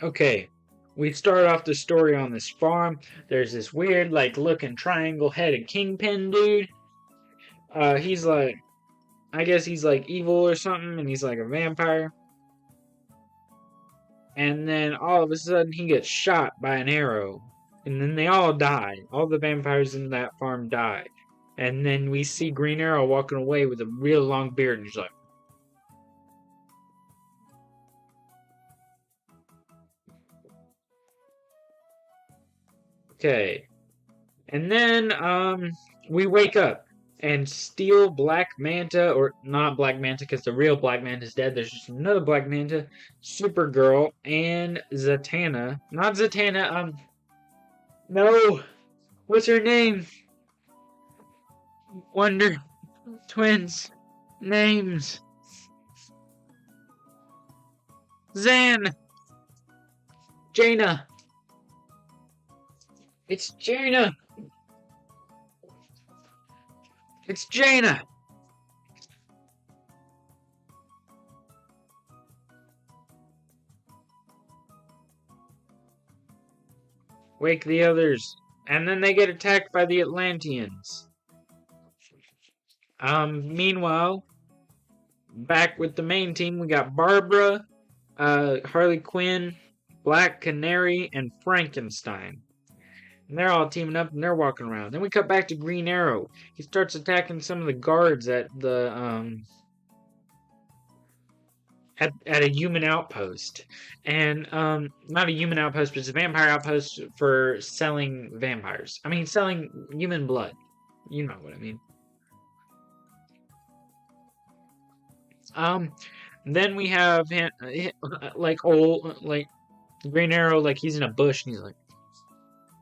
Okay, we start off the story on this farm. There's this weird, like, looking triangle-headed kingpin dude. He's like, I guess he's like evil or something, and he's like a vampire. And then all of a sudden, he gets shot by an arrow, and then they all die. All the vampires in that farm die. And then we see Green Arrow walking away with a real long beard, and he's like, okay. And then we wake up and Steel, Black Manta, or not Black Manta because the real Black Manta is dead. There's just another Black Manta, Supergirl, and Zatanna. Not Zatanna, no. What's her name? Wonder Twins. Names. Zan. Jaina. It's Jaina. It's Jaina. Wake the others. And then they get attacked by the Atlanteans. Meanwhile, back with the main team, we got Barbara, Harley Quinn, Black Canary, and Frankenstein. And they're all teaming up and they're walking around. Then we cut back to Green Arrow. He starts attacking some of the guards at the at a human outpost. And not a human outpost, but it's a vampire outpost for selling vampires. I mean selling human blood. You know what I mean. Then we have like old Green Arrow, like he's in a bush and he's like,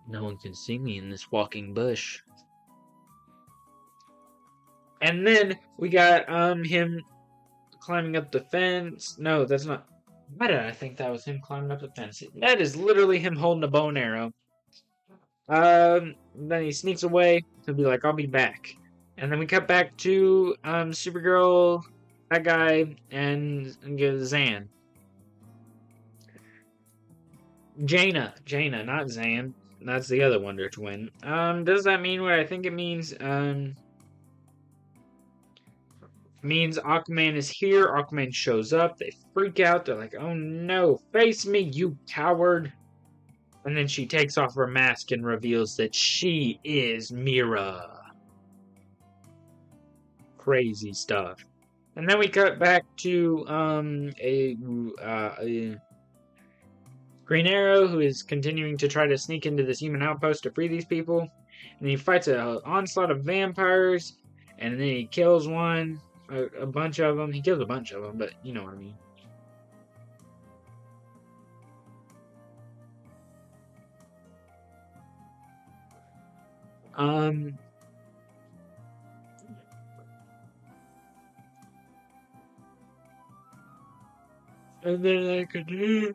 no one can see me in this walking bush. And then we got him climbing up the fence. No, that's not. Why did I think that was him climbing up the fence? That is literally him holding a bow and arrow. Then he sneaks away. He'll be like, I'll be back. And then we cut back to Supergirl, that guy, and Zan. Jaina, not Zan. That's the other Wonder Twin. Does that mean what I think it means? Means Aquaman is here. Aquaman shows up. They freak out. They're like, oh no, face me, you coward. And then she takes off her mask and reveals that she is Mira. Crazy stuff. And then we cut back to a Green Arrow, who is continuing to try to sneak into this human outpost to free these people. And he fights an onslaught of vampires, and then he kills one, a bunch of them. He kills a bunch of them, but you know what I mean. And then I continue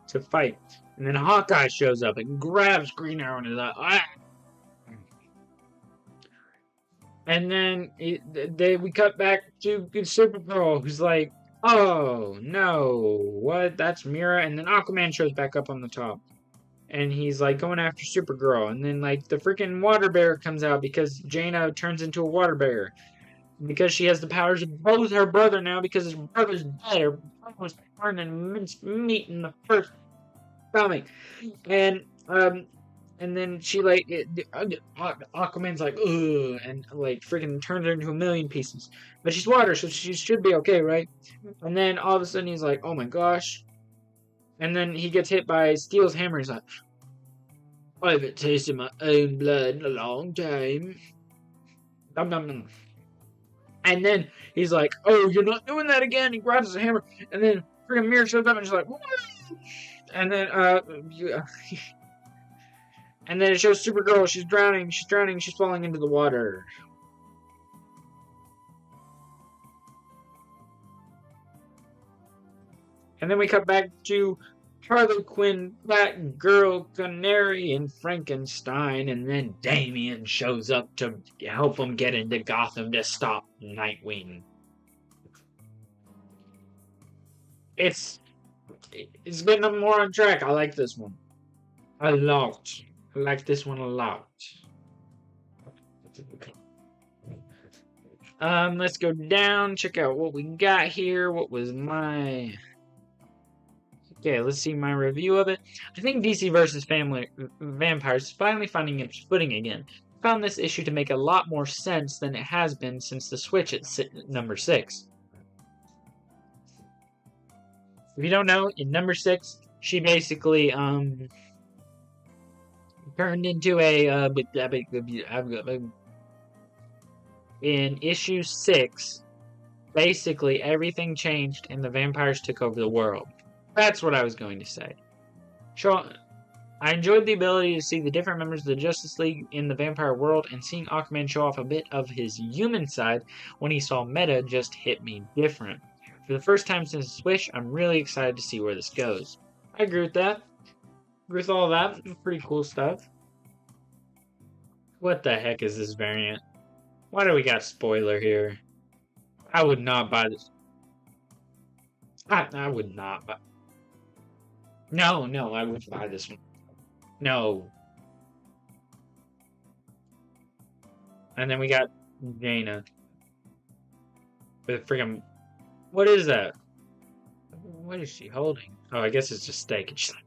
to fight. And then Hawkeye shows up and grabs Green Arrow and is like, ah! And then we cut back to Supergirl, who's like, oh, no, what? That's Mira. And then Aquaman shows back up on the top. And he's like going after Supergirl. And then like the freaking water bear comes out because Jaina turns into a water bear. Because she has the powers of both her brother now, because his brother's dead. Her brother was turning minced meat in the first comic. And then she like Aquaman's like, ugh, and like freaking turns her into a million pieces. But she's water, so she should be okay, right? And then all of a sudden he's like, oh my gosh. And then he gets hit by Steel's hammer. He's like, I haven't tasted my own blood in a long time. Dum dum dum. And then he's like, oh, you're not doing that again. He grabs his hammer, and then freaking Mira shows up and she's like, woo! And then and then it shows Supergirl. She's drowning. She's falling into the water. And then we cut back to Harley Quinn, Batgirl, Canary, and Frankenstein, and then Damian shows up to help him get into Gotham to stop Nightwing. It's It's getting more on track. I like this one a lot. I like this one a lot. Let's go down, check out what we got here. What was my... Okay, let's see my review of it. I think DC vs. Family Vampires is finally finding its footing again. I found this issue to make a lot more sense than it has been since the Switch at number 6. If you don't know, in number 6, she basically turned into a in issue 6, basically everything changed and the vampires took over the world. That's what I was going to say. I enjoyed the ability to see the different members of the Justice League in the vampire world, and seeing Aquaman show off a bit of his human side when he saw Meta just hit me different. For the first time since Switch, I'm really excited to see where this goes. I agree with that. Agree with all that. Pretty cool stuff. What the heck is this variant? Why do we got spoiler here? I would not buy this. I would not buy. No, I wouldn't buy this one. No. And then we got Jaina. With freaking... What is that? What is she holding? Oh, I guess it's just steak. And she's like...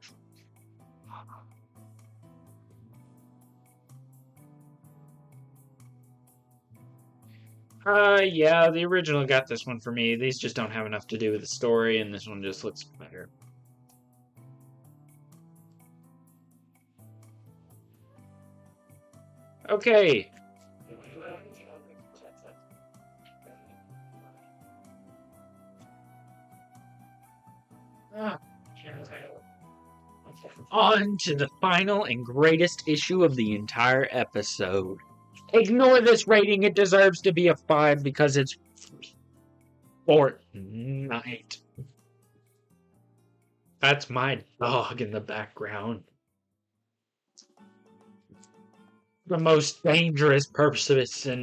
yeah, the original got this one for me. These just don't have enough to do with the story, and this one just looks better. Okay. On to the final and greatest issue of the entire episode. Ignore this rating, it deserves to be a 5 because it's Fortnite. That's my dog in the background. The most dangerous person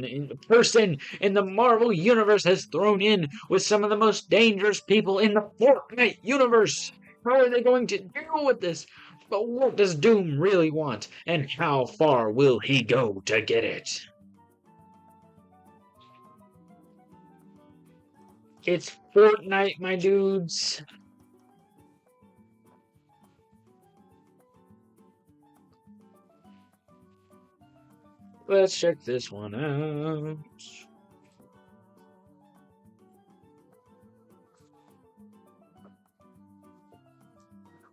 in the Marvel Universe has thrown in with some of the most dangerous people in the Fortnite universe. How are they going to deal with this? But what does Doom really want? And how far will he go to get it? It's Fortnite, my dudes. Let's check this one out.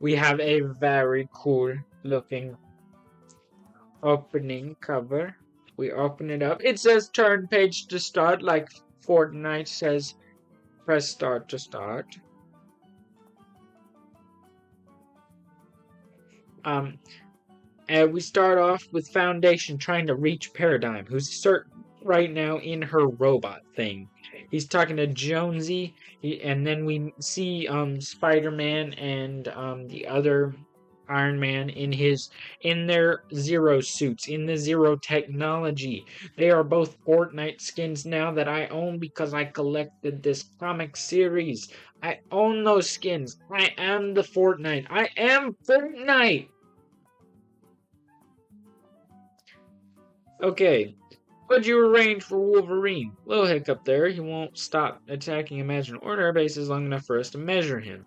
We have a very cool looking opening cover. We open it up. It says turn page to start, like Fortnite says press start to start. And we start off with Foundation trying to reach Paradigm, who's right now in her robot thing. He's talking to Jonesy, and then we see Spider-Man and the other Iron Man in their Zero suits, in the Zero technology. They are both Fortnite skins now that I own because I collected this comic series. I own those skins. I am the Fortnite. I am Fortnite! Okay, what'd you arrange for Wolverine? Little hiccup there. He won't stop attacking Imaginary Order bases long enough for us to measure him.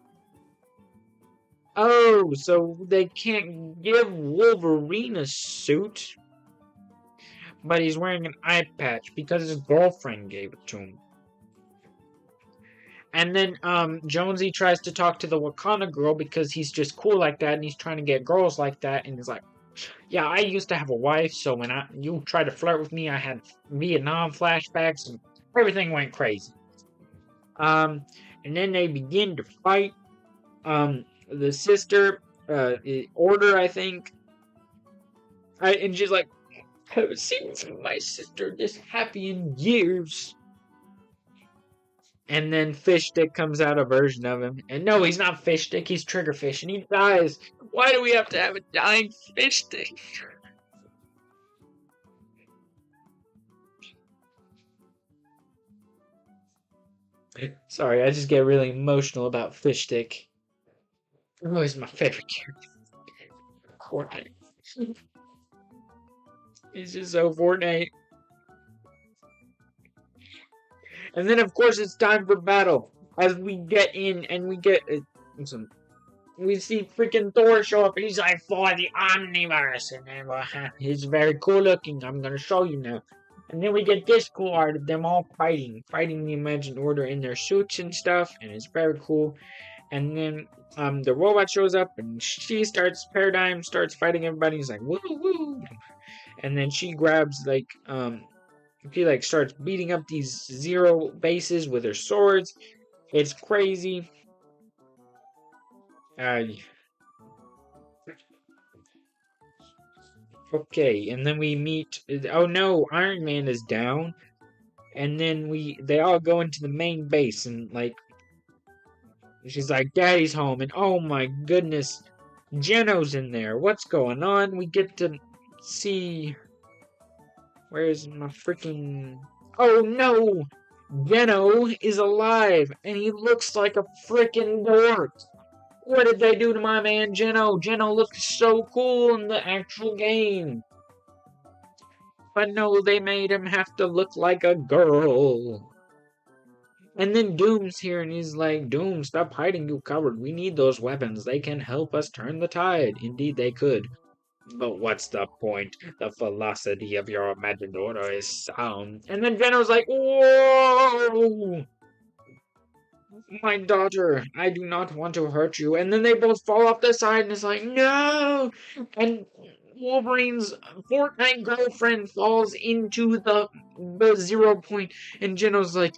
Oh, so they can't give Wolverine a suit, but he's wearing an eye patch because his girlfriend gave it to him. And then Jonesy tries to talk to the Wakanda girl because he's just cool like that, and he's trying to get girls like that, and he's like, yeah, I used to have a wife, so when you tried to flirt with me, I had Vietnam flashbacks, and everything went crazy. And then they begin to fight. The sister, Order, I think. And she's like, I haven't seen my sister this happy in years. And then Fish Stick comes out, a version of him. And no, he's not Fish Stick, he's Triggerfish, and he dies. Why do we have to have a dying Fish Stick? Sorry, I just get really emotional about Fish Stick. Oh, he's my favorite character. Fortnite. He's just so Fortnite. And then, of course, it's time for battle. As we get in and we get some, we see freaking Thor show up, and he's like, for the Omniverse, and then he's very cool looking. I'm gonna show you now. And then we get this cool art of them all fighting the Imagined Order in their suits and stuff, and it's very cool. And then the robot shows up, and Paradigm starts fighting everybody. He's like, woo woo. And then she grabs she starts beating up these Zero bases with her swords. It's crazy. Okay, and then we meet. Oh no, Iron Man is down, and then they all go into the main base, and she's like, "Daddy's home," and oh my goodness, Geno's in there. What's going on? We get to see. Where's my freaking? Oh no, Geno is alive, and he looks like a freaking dork. What did they do to my man Geno? Geno looked so cool in the actual game. But no, they made him have to look like a girl. And then Doom's here and he's like, Doom, stop hiding, you coward. We need those weapons. They can help us turn the tide. Indeed, they could. But what's the point? The velocity of your imagined order is sound. And then Geno's like, whoa! My daughter, I do not want to hurt you. And then they both fall off the side and it's like, no! And Wolverine's Fortnite girlfriend falls into the 0 point and Geno's like,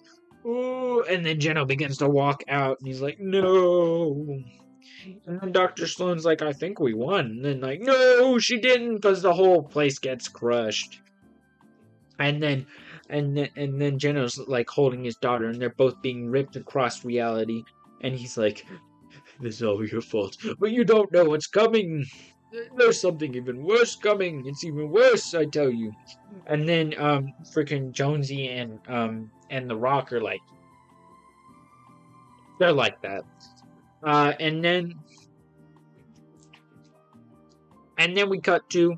ooh, and then Geno begins to walk out and he's like, no. And then Dr. Sloan's like, I think we won. And then like, no, she didn't, because the whole place gets crushed. And then Geno's like holding his daughter, and they're both being ripped across reality. And he's like, "This is all your fault, but you don't know what's coming. There's something even worse coming. It's even worse, I tell you." And then freaking Jonesy and the Rock are like, they're like that. And then we cut to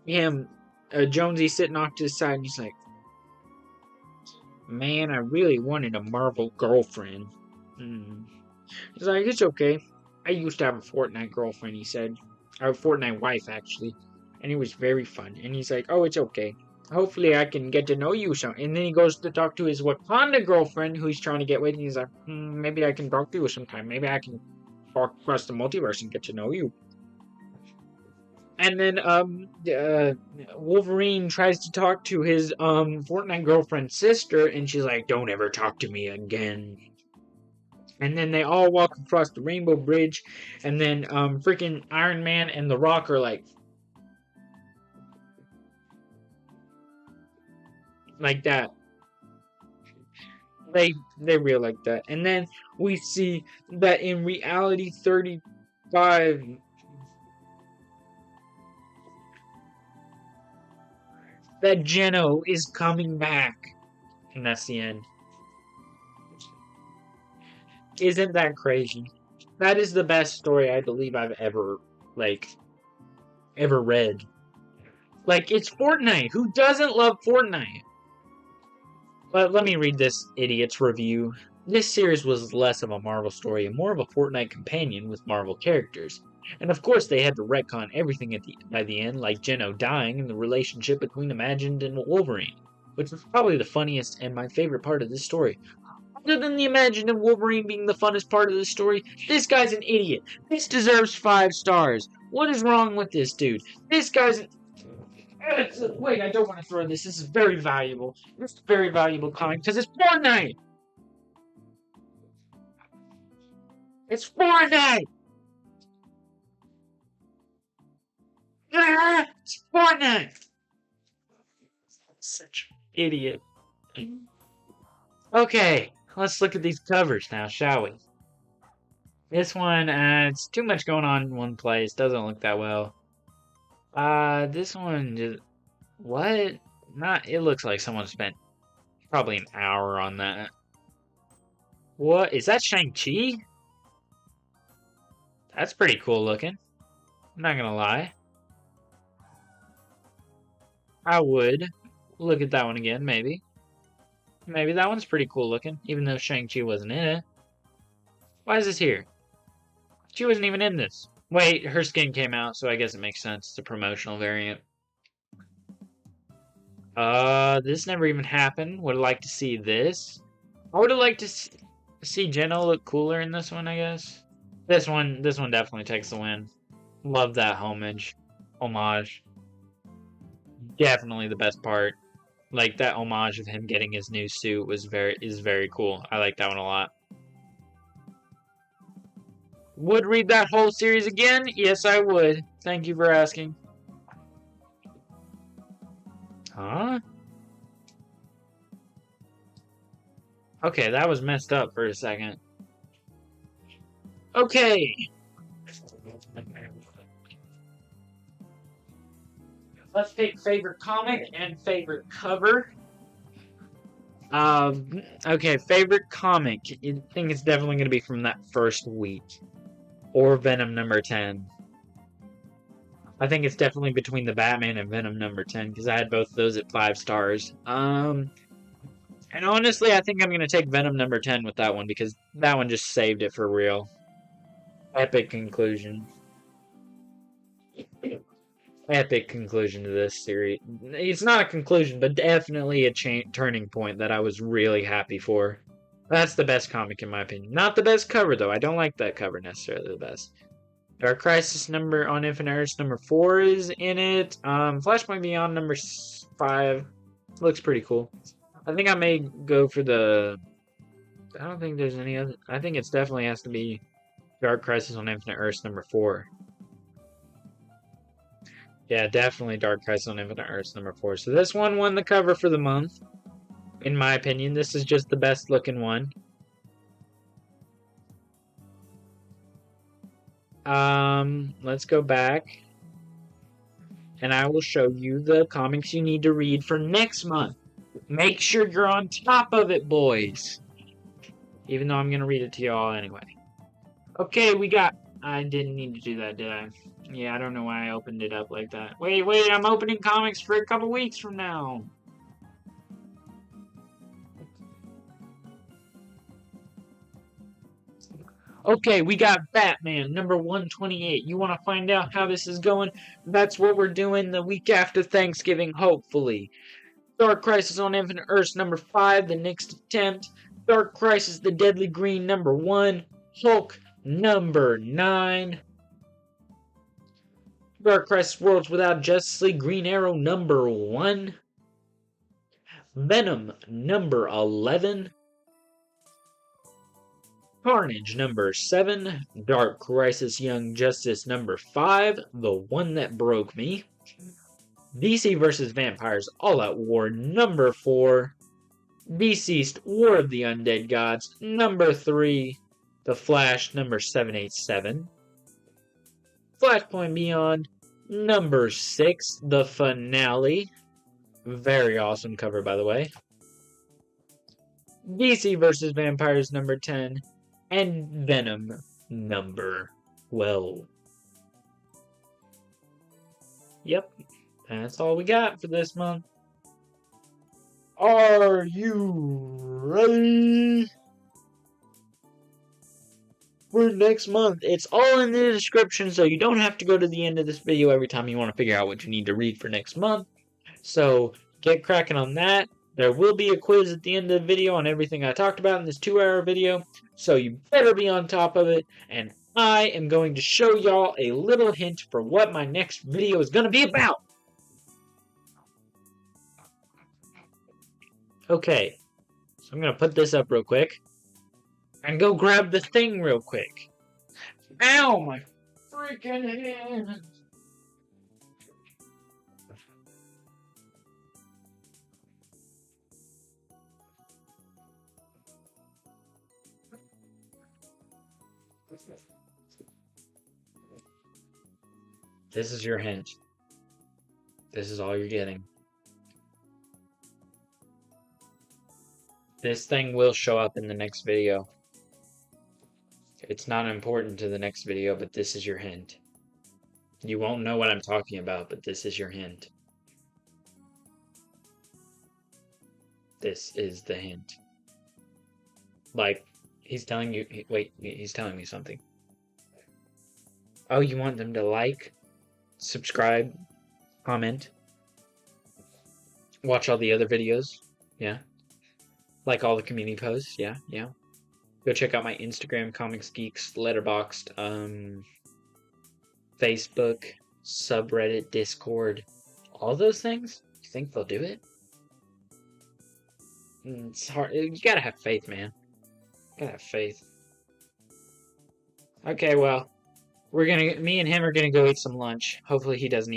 him. Jonesy sitting off to the side, and he's like, man, I really wanted a Marvel girlfriend. He's like, it's okay. I used to have a Fortnite girlfriend, he said. Or a Fortnite wife, actually. And it was very fun. And he's like, oh, it's okay. Hopefully I can get to know you some. And then he goes to talk to his Wakanda girlfriend, who he's trying to get with. And he's like, maybe I can talk to you sometime. Maybe I can walk across the multiverse and get to know you. And then Wolverine tries to talk to his Fortnite girlfriend's sister, and she's like, don't ever talk to me again. And then they all walk across the Rainbow Bridge, and then freaking Iron Man and the Rock are like that. They real like that. And then we see that in reality 35, that Geno is coming back. And that's the end. Isn't that crazy? That is the best story I believe I've ever read. It's Fortnite. Who doesn't love Fortnite? But let me read this idiot's review. This series was less of a Marvel story and more of a Fortnite companion with Marvel characters. And of course they had to retcon everything by the end, like Geno dying and the relationship between Imagined and Wolverine, which was probably the funniest and my favorite part of this story. Other than the Imagined and Wolverine being the funnest part of this story, this guy's an idiot. This deserves 5 stars. What is wrong with this dude? This guy's an... Wait, I don't want to throw this. This is very valuable. This is very valuable comic because it's Fortnite! It's Fortnite! It's Fortnite! Such an idiot. Okay, let's look at these covers now, shall we? This one, it's too much going on in one place. Doesn't look that well. This one just... What? It looks like someone spent probably an hour on that. What? Is that Shang-Chi? That's pretty cool looking. I'm not gonna lie. I would look at that one again, maybe. Maybe that one's pretty cool looking, even though Shang-Chi wasn't in it. Why is this here? She wasn't even in this. Wait, her skin came out, so I guess it makes sense. It's a promotional variant. This never even happened. Would have liked to see this. I would have liked to see Jenna look cooler in this one, I guess. This one definitely takes the win. Love that homage. Definitely the best part. Like that homage of him getting his new suit is very cool. I like that one a lot. Would read that whole series again? Yes, I would. Thank you for asking. Huh? Okay, that was messed up for a second. Okay. Let's pick favorite comic and favorite cover. Okay, favorite comic. I think it's definitely going to be from that first week. Or Venom number 10. I think it's definitely between the Batman and Venom number 10, because I had both of those at 5 stars. And honestly, I think I'm going to take Venom number 10 with that one, because that one just saved it for real. Epic conclusion. Epic conclusion to this series. It's not a conclusion, but definitely a turning point that I was really happy for. That's the best comic in my opinion. Not the best cover though. I don't like that cover necessarily the best. Dark Crisis number on Infinite Earths number 4 is in it. Flashpoint Beyond number 5 looks pretty cool. I think I may go for the. I don't think there's any other. I think it's definitely has to be Dark Crisis on Infinite Earths number 4. Yeah, definitely Dark Crisis on Infinite Earths number 4. So this one won the cover for the month. In my opinion, this is just the best looking one. Let's go back. And I will show you the comics you need to read for next month. Make sure you're on top of it, boys. Even though I'm going to read it to y'all anyway. Okay, we got... I didn't need to do that, did I? Yeah, I don't know why I opened it up like that. Wait, I'm opening comics for a couple weeks from now. Okay, we got Batman, number 128. You want to find out how this is going? That's what we're doing the week after Thanksgiving, hopefully. Dark Crisis on Infinite Earths, number 5, the next attempt. Dark Crisis, the Deadly Green, number 1. Hulk, number 9. Dark Crisis Worlds Without Justice League, Green Arrow, number 1. Venom, number 11. Carnage, number 7. Dark Crisis Young Justice, number 5. The one that broke me. DC vs. Vampires All Out War, number 4. Dceased, War of the Undead Gods, number 3. The Flash, number 787. Flashpoint Beyond, number 6. The finale. Very awesome cover, by the way. DC vs. Vampires, number 10. And Venom, number 12. Yep, that's all we got for this month. Are you ready for next month? It's all in the description, so you don't have to go to the end of this video every time you want to figure out what you need to read for next month. So get cracking on that. There will be a quiz at the end of the video on everything I talked about in this 2-hour video, so you better be on top of it, and I am going to show y'all a little hint for what my next video is going to be about. Okay, so I'm going to put this up real quick, and go grab the thing real quick. Ow, my freaking hand! This is your hint. This is all you're getting. This thing will show up in the next video. It's not important to the next video, but this is your hint. You won't know what I'm talking about, but this is your hint. This is the hint. Like, he's telling you... Wait, he's telling me something. Oh, you want them to like, subscribe, comment, watch all the other videos? Yeah. Like all the community posts? Yeah, yeah. Go check out my Instagram, Comics Geeks, Letterboxd, Facebook, subreddit, Discord. All those things? You think they'll do it? It's hard. You gotta have faith, man. You gotta have faith. Okay, well, me and him are gonna go eat some lunch. Hopefully he doesn't eat